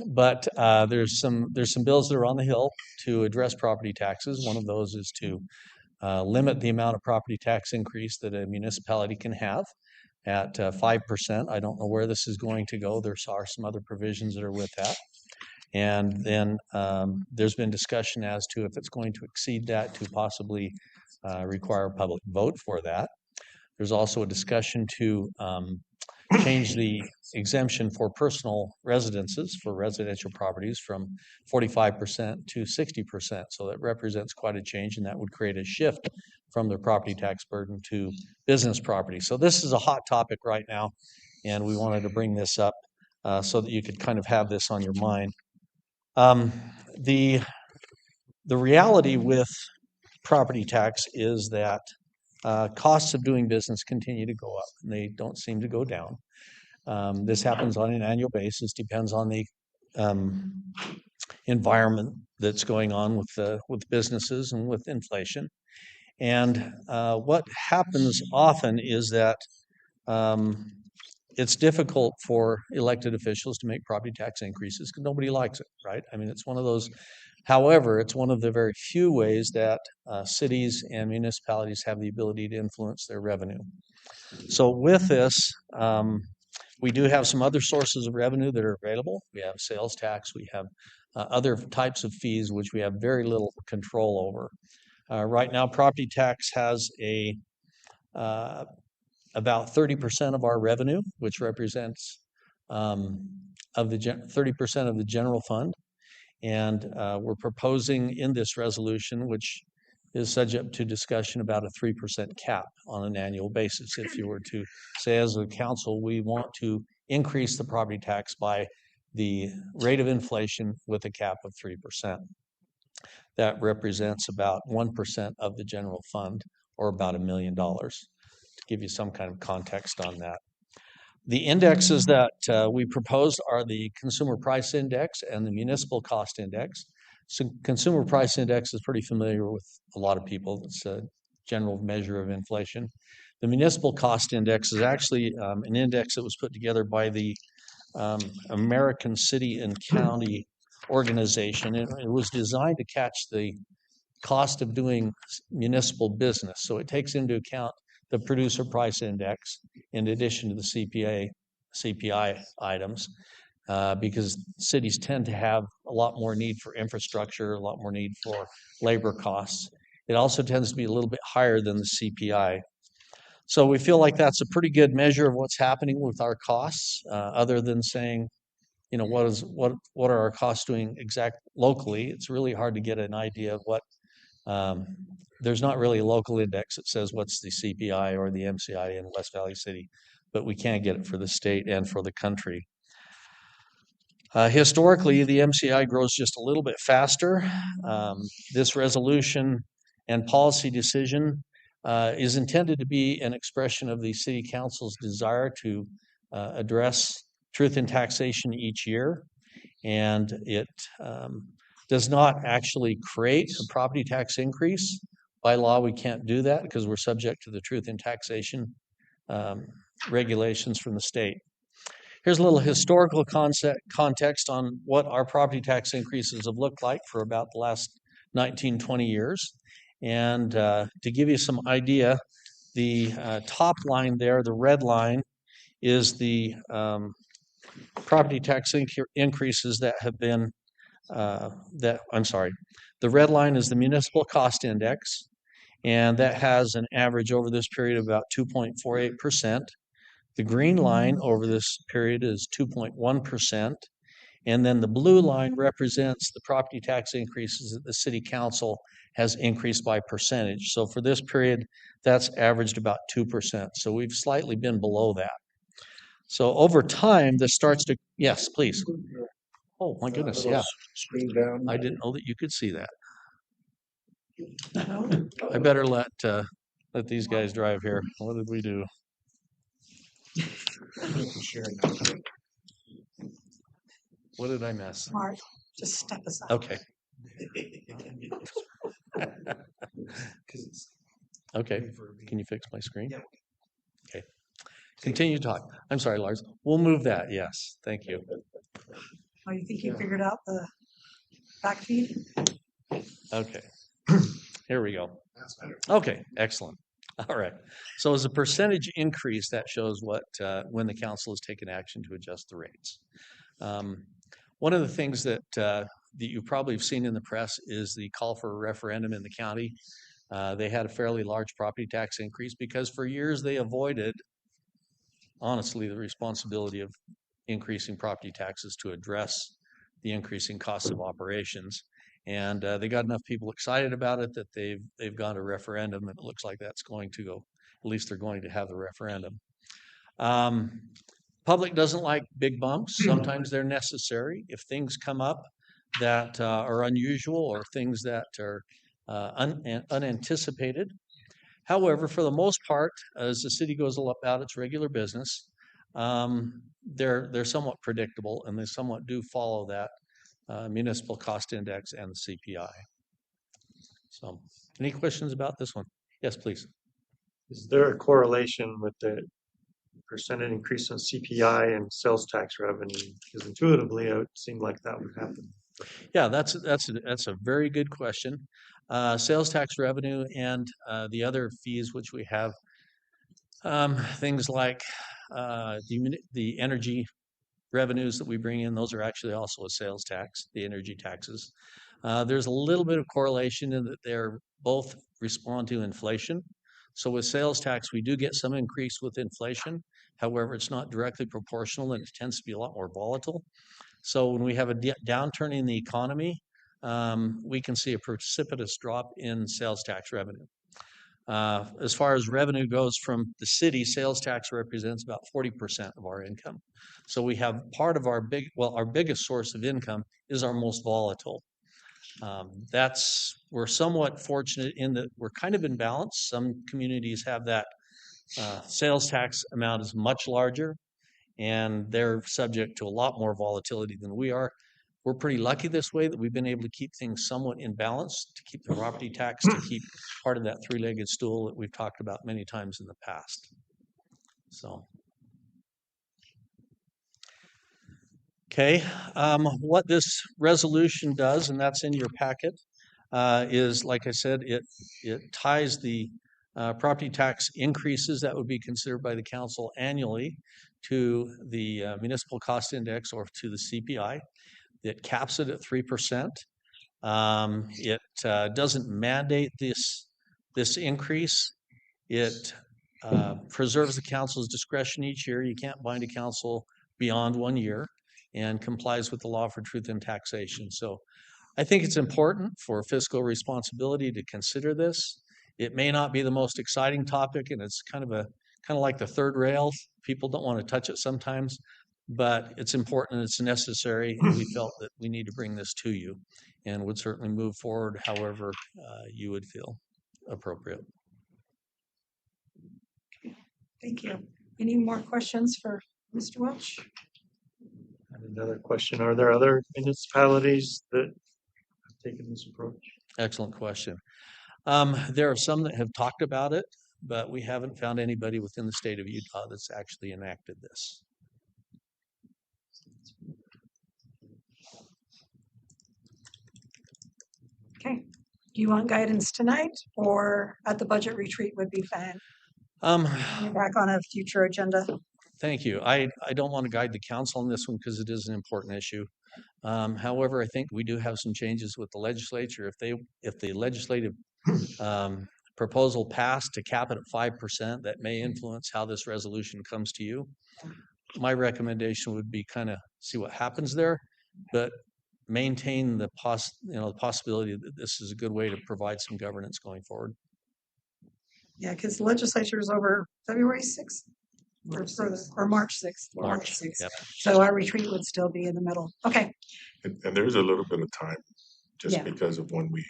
But there's some bills that are on the Hill to address property taxes. One of those is to limit the amount of property tax increase that a municipality can have at 5%. I don't know where this is going to go. There are some other provisions that are with that. And then there's been discussion as to if it's going to exceed that, to possibly require a public vote for that. There's also a discussion to change the exemption for personal residences for residential properties from 45% to 60%. So that represents quite a change, and that would create a shift from the property tax burden to business property. So this is a hot topic right now, and we wanted to bring this up so that you could kind of have this on your mind. The The reality with property tax is that costs of doing business continue to go up, and they don't seem to go down. This happens on an annual basis, depends on the environment that's going on with businesses and with inflation. And what happens often is that it's difficult for elected officials to make property tax increases because nobody likes it, right? I mean, it's one of those. However, it's one of the very few ways that cities and municipalities have the ability to influence their revenue. So with this, we do have some other sources of revenue that are available. We have sales tax, we have other types of fees which we have very little control over. Right now, property tax has about 30% of our revenue, which represents 30% of the general fund. And we're proposing in this resolution, which is subject to discussion, about a 3% cap on an annual basis. If you were to say, as a council, we want to increase the property tax by the rate of inflation with a cap of 3%. That represents about 1% of the general fund, or about $1 million, to give you some kind of context on that. The indexes that we proposed are the Consumer Price Index and the Municipal Cost Index. So Consumer Price Index is pretty familiar with a lot of people. It's a general measure of inflation. The Municipal Cost Index is actually an index that was put together by the American City and County Organization. It was designed to catch the cost of doing municipal business. So it takes into account the Producer Price Index in addition to the CPI items, because cities tend to have a lot more need for infrastructure, a lot more need for labor costs. It also tends to be a little bit higher than the CPI. So we feel like that's a pretty good measure of what's happening with our costs, other than saying, you know, what are our costs doing locally. It's really hard to get an idea of what. There's not really a local index that says what's the CPI or the MCI in West Valley City, but we can get it for the state and for the country. Historically, the MCI grows just a little bit faster. This resolution and policy decision is intended to be an expression of the City Council's desire to address truth in taxation each year, and it does not actually create a property tax increase. By law, we can't do that because we're subject to the truth in taxation regulations from the state. Here's a little historical context on what our property tax increases have looked like for about the last 19, 20 years. And to give you some idea, the top line there, the red line, is the property tax increases that have been, the red line is the Municipal Cost Index, and that has an average over this period of about 2.48%. The green line over this period is 2.1%, and then the blue line represents the property tax increases that the City Council has increased by percentage. So for this period, that's averaged about 2%. So we've slightly been below that. So over time, this starts to, yes, please. Oh my goodness, yeah. Screen down. I didn't know that you could see that. I better let these guys drive here. What did we do? What did I miss? Mark, just step aside. Okay. Okay. Can you fix my screen? Okay. Continue to talk. I'm sorry, Lars. We'll move that. Yes. Thank you. Oh, you think you figured out the back feed? Okay. Here we go. Okay. Excellent. All right. So as a percentage increase, that shows what when the council has taken action to adjust the rates. One of the things that you probably have seen in the press is the call for a referendum in the county. They had a fairly large property tax increase because for years they avoided, honestly, the responsibility of increasing property taxes to address the increasing costs of operations. And they got enough people excited about it that they've gone to referendum, and it looks like that's going to go. At least they're going to have the referendum. Public doesn't like big bumps. Sometimes they're necessary. If things come up that are unusual or things that are unanticipated. However, for the most part, as the city goes about its regular business, they're somewhat predictable and they somewhat do follow that municipal cost index and the CPI. So, any questions about this one? Yes, please. Is there a correlation with the percentage increase on CPI and sales tax revenue? Because intuitively, it would seem like that would happen. Yeah, that's a very good question. Sales tax revenue and the other fees which we have, things like the energy revenues that we bring in, those are actually also a sales tax, the energy taxes. There's a little bit of correlation in that they're both respond to inflation. So with sales tax, we do get some increase with inflation. However, it's not directly proportional and it tends to be a lot more volatile. So when we have a downturn in the economy, we can see a precipitous drop in sales tax revenue. As far as revenue goes from the city, sales tax represents about 40% of our income. So we have part of our biggest source of income is our most volatile. We're somewhat fortunate in that we're kind of in balance. Some communities have that sales tax amount is much larger and they're subject to a lot more volatility than we are. We're pretty lucky this way that we've been able to keep things somewhat in balance, to keep the property tax, to keep part of that three-legged stool that we've talked about many times in the past. So, okay, what this resolution does, and that's in your packet, is, like I said, it ties the property tax increases that would be considered by the council annually to the municipal cost index or to the CPI. It caps it at 3%. It doesn't mandate this increase. It preserves the council's discretion each year. You can't bind a council beyond 1 year and complies with the law for truth in taxation. So I think it's important for fiscal responsibility to consider this. It may not be the most exciting topic, and it's kind of like the third rail. People don't want to touch it sometimes, but it's important and it's necessary, and we felt that we need to bring this to you and would certainly move forward however you would feel appropriate. Thank you. Any more questions for Mr. Welch? And another question, are there other municipalities that have taken this approach? Excellent question. There are some that have talked about it, but we haven't found anybody within the state of Utah that's actually enacted this. Okay. Do you want guidance tonight or at the budget retreat would be fine? Back on a future agenda. Thank you. I don't want to guide the council on this one because it is an important issue. However, I think we do have some changes with the legislature. If the legislative proposal passed to cap it at 5%, that may influence how this resolution comes to you. My recommendation would be kind of see what happens there, but maintain the possibility that this is a good way to provide some governance going forward. Yeah, because the legislature is over February 6th or March 6th. March 6th. Yep. So our retreat would still be in the middle. Okay. And there's a little bit of time just Yeah. because of when we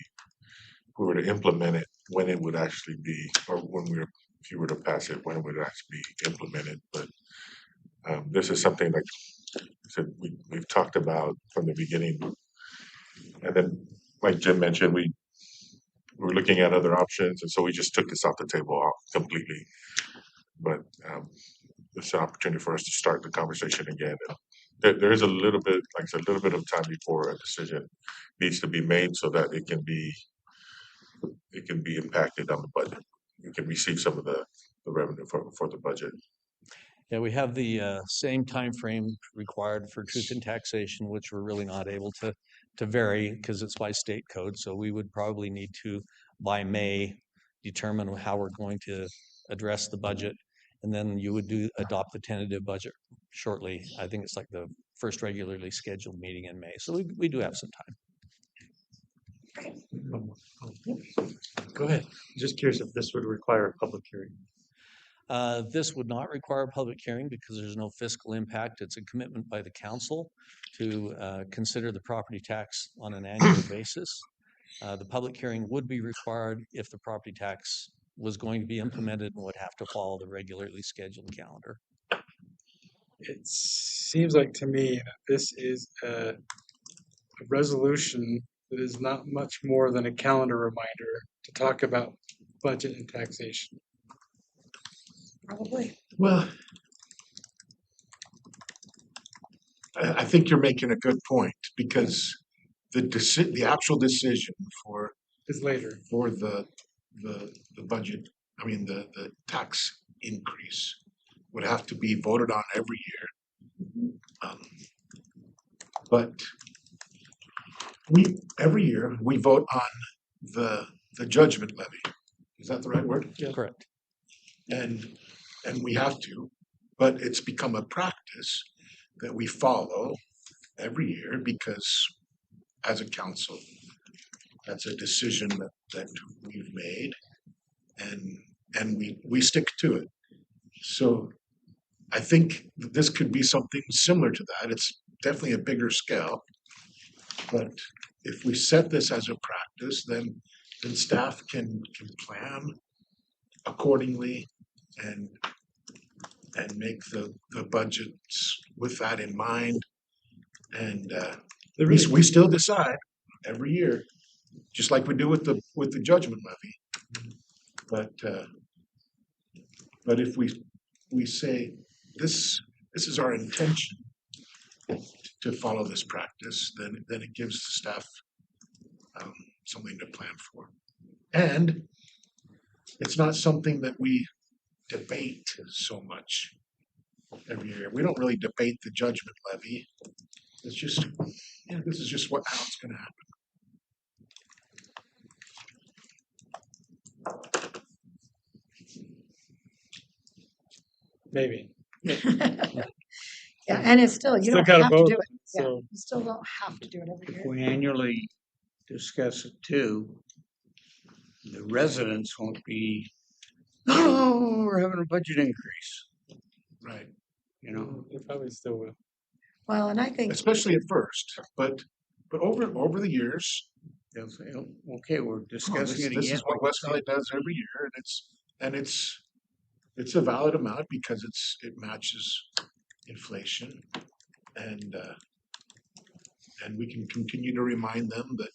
were to implement it, when it would actually be, or if you were to pass it, when it would actually be implemented. But this is something like I said, we've talked about from the beginning. And then, like Jim mentioned, we were looking at other options, and so we just took this off the table completely. But it's an opportunity for us to start the conversation again. There is a little bit, like I said, a little bit of time before a decision needs to be made, so that it can be impacted on the budget. You can receive some of the revenue for the budget. Yeah, we have the same time frame required for truth in taxation, which we're really not able to vary because it's by state code. So we would probably need to, by May, determine how we're going to address the budget. And then you would adopt the tentative budget shortly. I think it's like the first regularly scheduled meeting in May. So we do have some time. Go ahead. Just curious if this would require a public hearing. This would not require a public hearing because there's no fiscal impact. It's a commitment by the council to consider the property tax on an annual basis. The public hearing would be required if the property tax was going to be implemented and would have to follow the regularly scheduled calendar. It seems like to me that this is a resolution that is not much more than a calendar reminder to talk about budget and taxation. Probably. Well, I think you're making a good point because the actual decision for Is later. for the budget, I mean the tax increase would have to be voted on every year. But every year we vote on the judgment levy. Is that the right word? Yeah. Correct. And we have to, but it's become a practice that we follow every year because as a council, that's a decision that we've made and we stick to it. So I think that this could be something similar to that. It's definitely a bigger scale, but if we set this as a practice, then staff can plan accordingly and make the budgets with that in mind. And we still decide every year, just like we do with the judgment levy. But if we say this is our intention to follow this practice, then it gives the staff something to plan for. And it's not something that we debate so much every year. We don't really debate the judgment levy. It's just, this is just how it's going to happen. Maybe. Yeah, and it's still, you Still don't gotta have to vote, do it. Yeah, so- you still don't have to do it every If year. we annually discuss it too, the residents won't be, oh, we're having a budget increase, Right. you know? They probably still will. Well, and I think, Especially at first, but over the years, They'll say, "Oh, okay, we're oh, discussing it again. this is what West Valley does every year, and it's a valid amount because it matches inflation, and we can continue to remind them that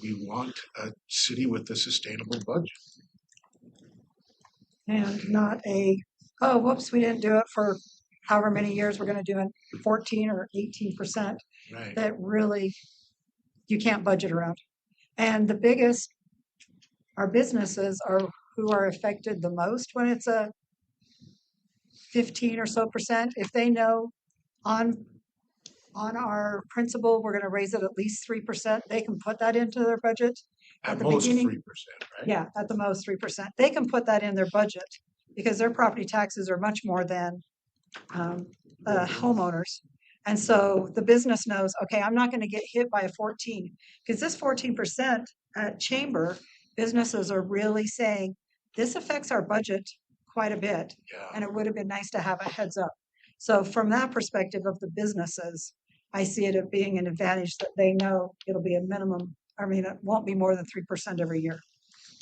we want a city with a sustainable budget. and not oh, whoops, we didn't do it for however many years, we're gonna do it 14 or 18%. Right. That really, you can't budget around. And our businesses are who are affected the most when it's a 15 or so percent. If they know on our principal, we're gonna raise it at least 3%, they can put that into their budget. At the most beginning. 3%, right? Yeah, at the most 3%. They can put that in their budget because their property taxes are much more than homeowners. And so the business knows, okay, I'm not gonna get hit by a 14, because this 14% at chamber, businesses are really saying, this affects our budget quite a bit. Yeah. And it would have been nice to have a heads up. So from that perspective of the businesses, I see it as being an advantage that they know it'll be a minimum, I mean, it won't be more than 3% every year,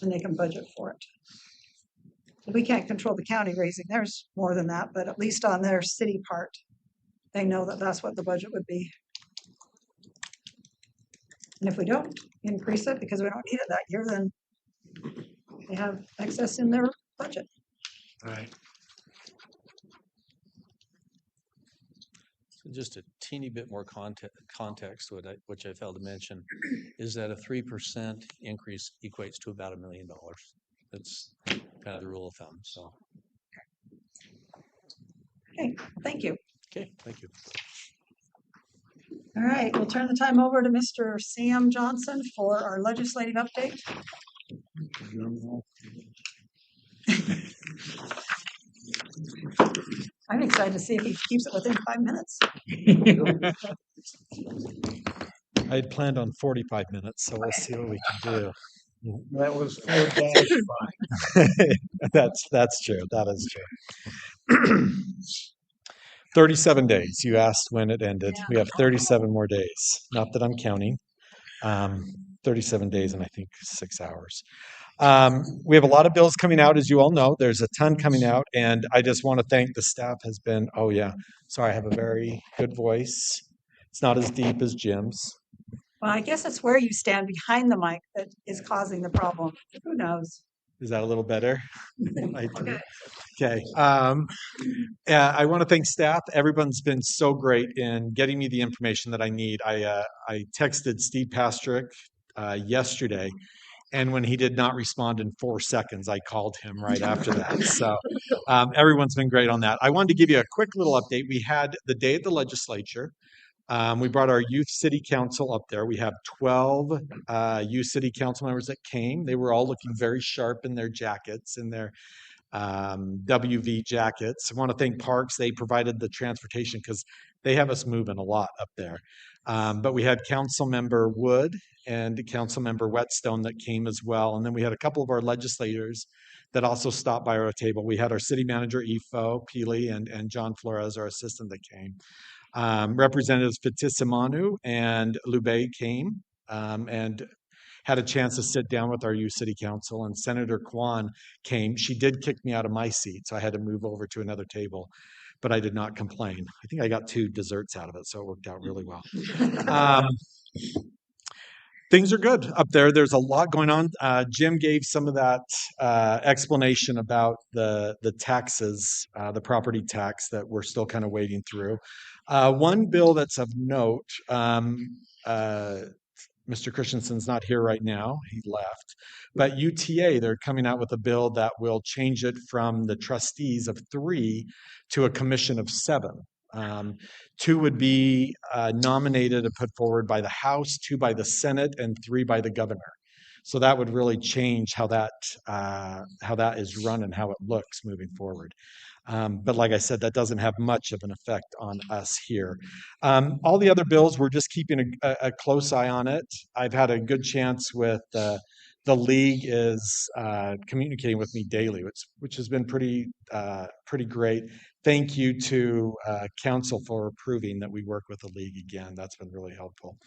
and they can budget for it. We can't control the county raising theirs more than that, but at least on their city part, they know that that's what the budget would be. And if we don't increase it because we don't need it that year, then they have excess in their budget. Right. So just a teeny bit more context, which I failed to mention, is that a 3% increase equates to about $1 million. That's kind of the rule of thumb. So. Okay, thank you. Okay, thank you. All right, we'll turn the time over to Mr. Sam Johnson for our legislative update. I'm excited to see if he keeps it within 5 minutes. I had planned on 45 minutes, so we'll see what we can do. That was 4-5. That's true. That is true. 37 days. You asked when it ended. We have 37 more days. Not that I'm counting. 37 days and I think 6 hours. We have a lot of bills coming out, as you all know. There's a ton coming out, and I just want to thank the staff has been, oh yeah, sorry, I have a very good voice. It's not as deep as Jim's. Well, I guess it's where you stand behind the mic that is causing the problem. Who knows? Is that a little better? Okay. Yeah, I want to thank staff. Everyone's been so great in getting me the information that I need. I texted Steve Pastrick yesterday, and when he did not respond in 4 seconds, I called him right after that. So everyone's been great on that. I wanted to give you a quick little update. We had the day at the legislature. We brought our youth city council up there. We have 12 youth city council members that came. They were all looking very sharp in their jackets, in their WV jackets. I want to thank Parks. They provided the transportation because they have us moving a lot up there. But we had Council Member Wood and Council Member Whetstone that came as well. And then we had a couple of our legislators that also stopped by our table. We had our city manager, Ifo Peely, and John Flores, our assistant, that came. Representatives Fitzsimonu and Lube came and had a chance to sit down with our youth city council, and Senator Kwan came. She did kick me out of my seat, so I had to move over to another table, but I did not complain. I think I got 2 desserts out of it, so it worked out really well. Things are good up there. There's a lot going on. Jim gave some of that explanation about the taxes, the property tax that we're still kind of wading through. One bill that's of note, Mr. Christensen's not here right now. He left. But UTA, they're coming out with a bill that will change it from the trustees of 3 to a commission of 7. 2 would be nominated and put forward by the House, 2 by the Senate, and 3 by the governor. So that would really change how that is run and how it looks moving forward. But like I said, that doesn't have much of an effect on us here. All the other bills, we're just keeping a close eye on it. I've had a good chance with the league is communicating with me daily, which has been pretty great. Thank you to council for approving that we work with the league again. That's been really helpful.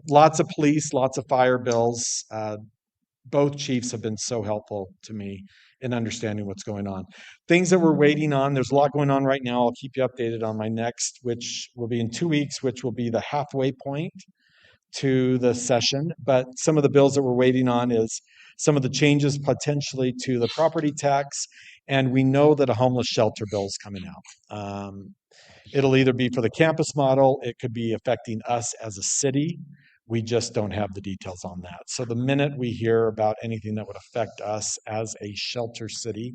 Lots of police, lots of fire bills. Both chiefs have been so helpful to me in understanding what's going on. Things that we're waiting on, there's a lot going on right now. I'll keep you updated on my next, which will be in 2 weeks, which will be the halfway point to the session. But some of the bills that we're waiting on is some of the changes potentially to the property tax. And we know that a homeless shelter bill is coming out. It'll either be for the campus model, it could be affecting us as a city. We just don't have the details on that. So the minute we hear about anything that would affect us as a shelter city,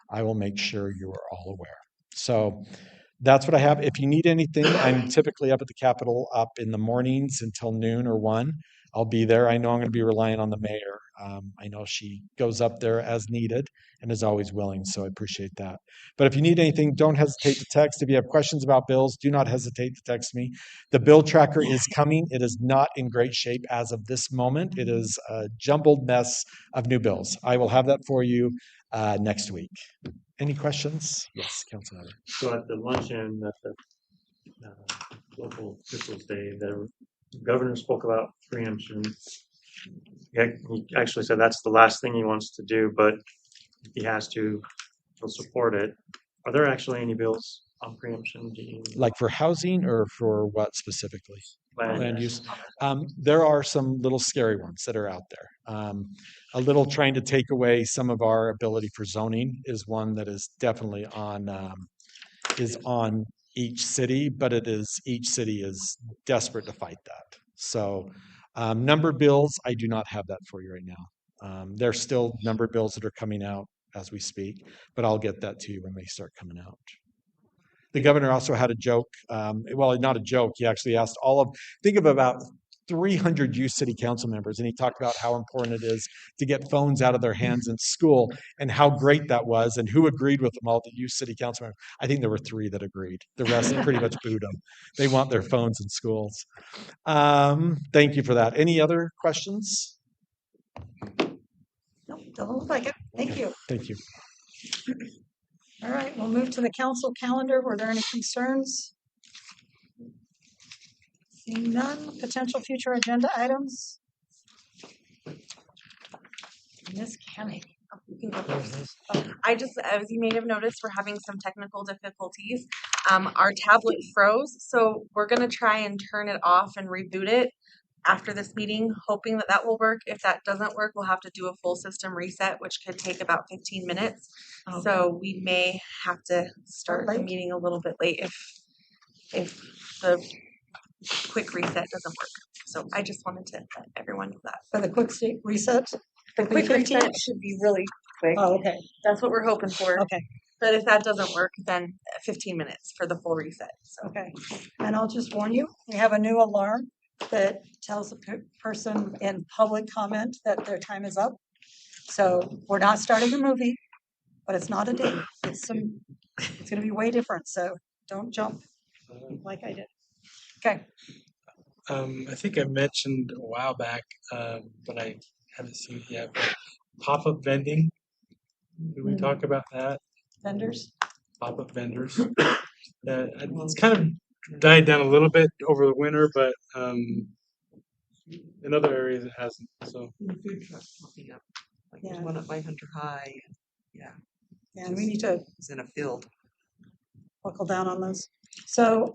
I will make sure you are all aware. So that's what I have. If you need anything, I'm typically up at the Capitol up in the mornings until noon or 1. I'll be there. I know I'm going to be relying on the mayor. I know she goes up there as needed and is always willing, so I appreciate that. But if you need anything, don't hesitate to text. If you have questions about bills, do not hesitate to text me. The bill tracker is coming. It is not in great shape as of this moment. It is a jumbled mess of new bills. I will have that for you next week. Any questions? Yes, Councilmember. So at the luncheon at the local officials day, the governor spoke about preemption. He actually said that's the last thing he wants to do, but if he has to, he'll support it. Are there actually any bills on preemption? Like for housing or for what specifically? Land Use. There are some little scary ones that are out there. A little trying to take away some of our ability for zoning is one that is definitely on each city, but each city is desperate to fight that. So numbered bills, I do not have that for you right now. There's still numbered bills that are coming out as we speak, but I'll get that to you when they start coming out. The governor also had a joke. Well, not a joke. He actually asked think of about 300 youth city council members, and he talked about how important it is to get phones out of their hands in school and how great that was and who agreed with them all, the youth city council members. I think there were 3 that agreed. The rest pretty much booed them. They want their phones in schools. Thank you for that. Any other questions? Nope, doesn't look like it. Thank you. Thank you. All right, we'll move to the council calendar. Were there any concerns? Seeing none, potential future agenda items? Miss Kemi. You can go first. As you may have noticed, we're having some technical difficulties. Our tablet froze, so we're gonna try and turn it off and reboot it after this meeting, hoping that that will work. If that doesn't work, we'll have to do a full system reset, which could take about 15 minutes. So we may have to start the meeting a little bit late if the quick reset doesn't work. So I just wanted to let everyone know that. For the quick state reset? The quick 15? reset should be really quick. Oh, okay. That's what we're hoping for. Okay. But if that doesn't work, then 15 minutes for the full reset. So. Okay. And I'll just warn you, we have a new alarm that tells a person in public comment that their time is up. So we're not starting a movie, but it's not a date. It's going to be way different. So don't jump like I did. Okay. I think I mentioned a while back, but I haven't seen it yet. But pop-up vending. Did we talk about that? Vendors? Pop-up vendors. It's kind of died down a little bit over the winter, but in other areas it hasn't. So The food truck's popping up. Like Yeah. there's one up by Hunter High. And yeah. Yeah, and we need to It's in a field. buckle down on those. So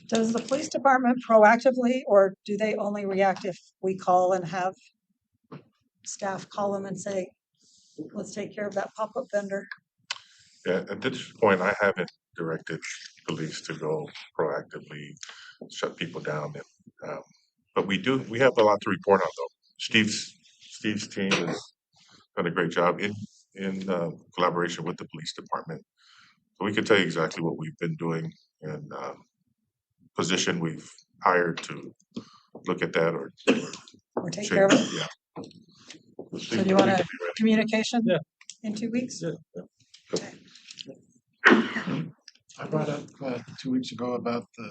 does the police department proactively, or do they only react if we call and have staff call them and say, let's take care of that pop-up vendor? Yeah, at this point, I haven't directed police to go proactively shut people down. But we have a lot to report on though. Steve's team has done a great job in collaboration with the police department. So we can tell you exactly what we've been doing and position we've hired to look at that or take shape care of it? Yeah. So do you want a communication in 2 weeks? I brought up 2 weeks ago about the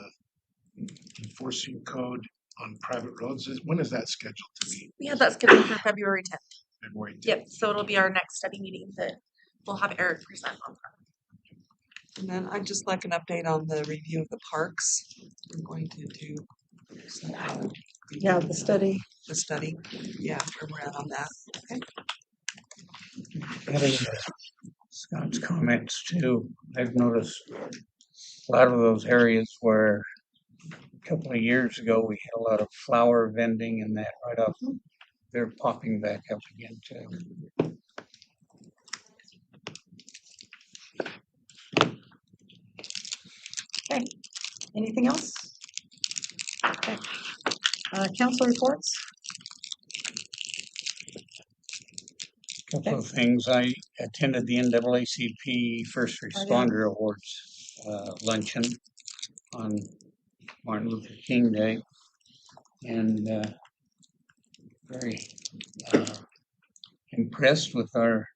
enforcing code on private roads. When is that scheduled to be? We have that scheduled for February 10th. February 10th. Yep. So it'll be our next study meeting that we'll have Eric present on. And then I'd just like an update on the review of the parks. We're going to do. Yeah, the study. The study. Yeah, where we're at on that. Okay. Adding Scott's comments too, I've noticed a lot of those areas where a couple of years ago we had a lot of flower vending and that right up, they're popping back up again too. Okay. Anything else? Okay. Council reports? Couple of things. I attended the NAACP First Responder Awards luncheon on Martin Luther King Day, and very impressed with our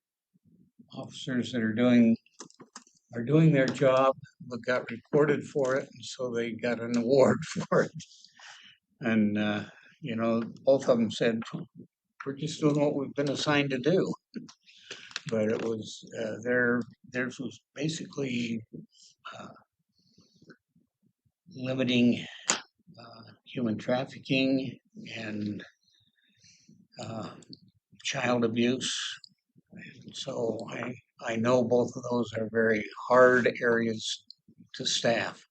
officers that are doing their job, but got reported for it, and so they got an award for it. And both of them said, we're just doing what we've been assigned to do. But it was theirs was basically limiting human trafficking and child abuse. And so I know both of those are very hard areas to staff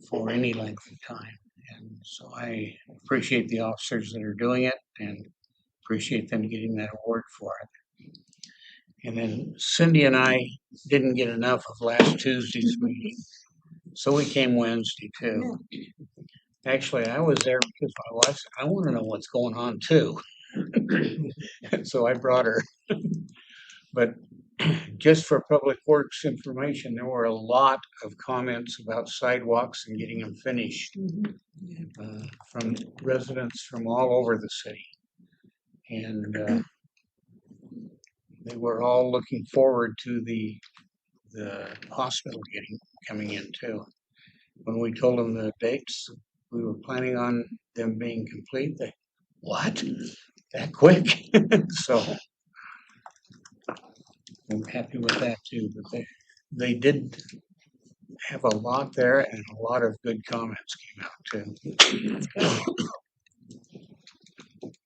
for any length of time. And so I appreciate the officers that are doing it and appreciate them getting that award for it. And then Cindy and I didn't get enough of last Tuesday's meeting, so we came Wednesday too. Actually, I was there because my wife said, I want to know what's going on too. So I brought her. But just for Public Works information, there were a lot of comments about sidewalks and getting them finished from residents from all over the city. And they were all looking forward to the hospital coming in too. When we told them the dates we were planning on them being complete, they, what? that quick. So I'm happy with that too, but they did have a lot there and a lot of good comments came out too.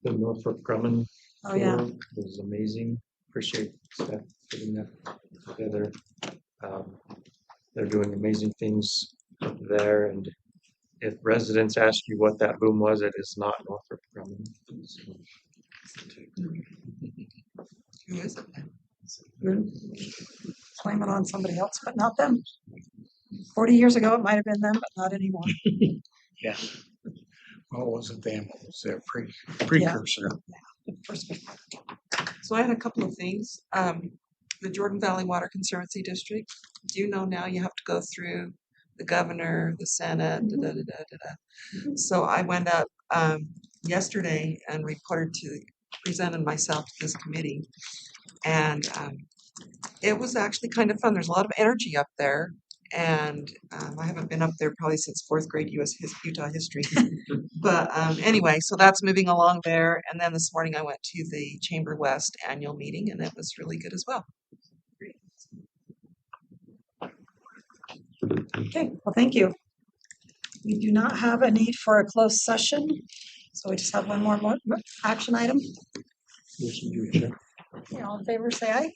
The Northrop Grumman Oh, yeah. tour was amazing. Appreciate staff putting that together. They're doing amazing things there, and if residents ask you what that boom was, it is not Northrop Grumman. Who is it then? Blame it on somebody else, but not them. 40 years ago, it might have been them, but not anymore. Yeah. Well, it wasn't them, it was their precursor. So I had a couple of things. The Jordan Valley Water Conservancy District, do you know now you have to go through the governor, the Senate, So I went up yesterday and presented myself to this committee. And it was actually kind of fun. There's a lot of energy up there. And I haven't been up there probably since 4th grade Utah history. But anyway, so that's moving along there. And then this morning I went to the Chamber West annual meeting and it was really good as well. Okay, well, thank you. We do not have a need for a closed session, so we just have one more action item. Okay, all in favor, say aye.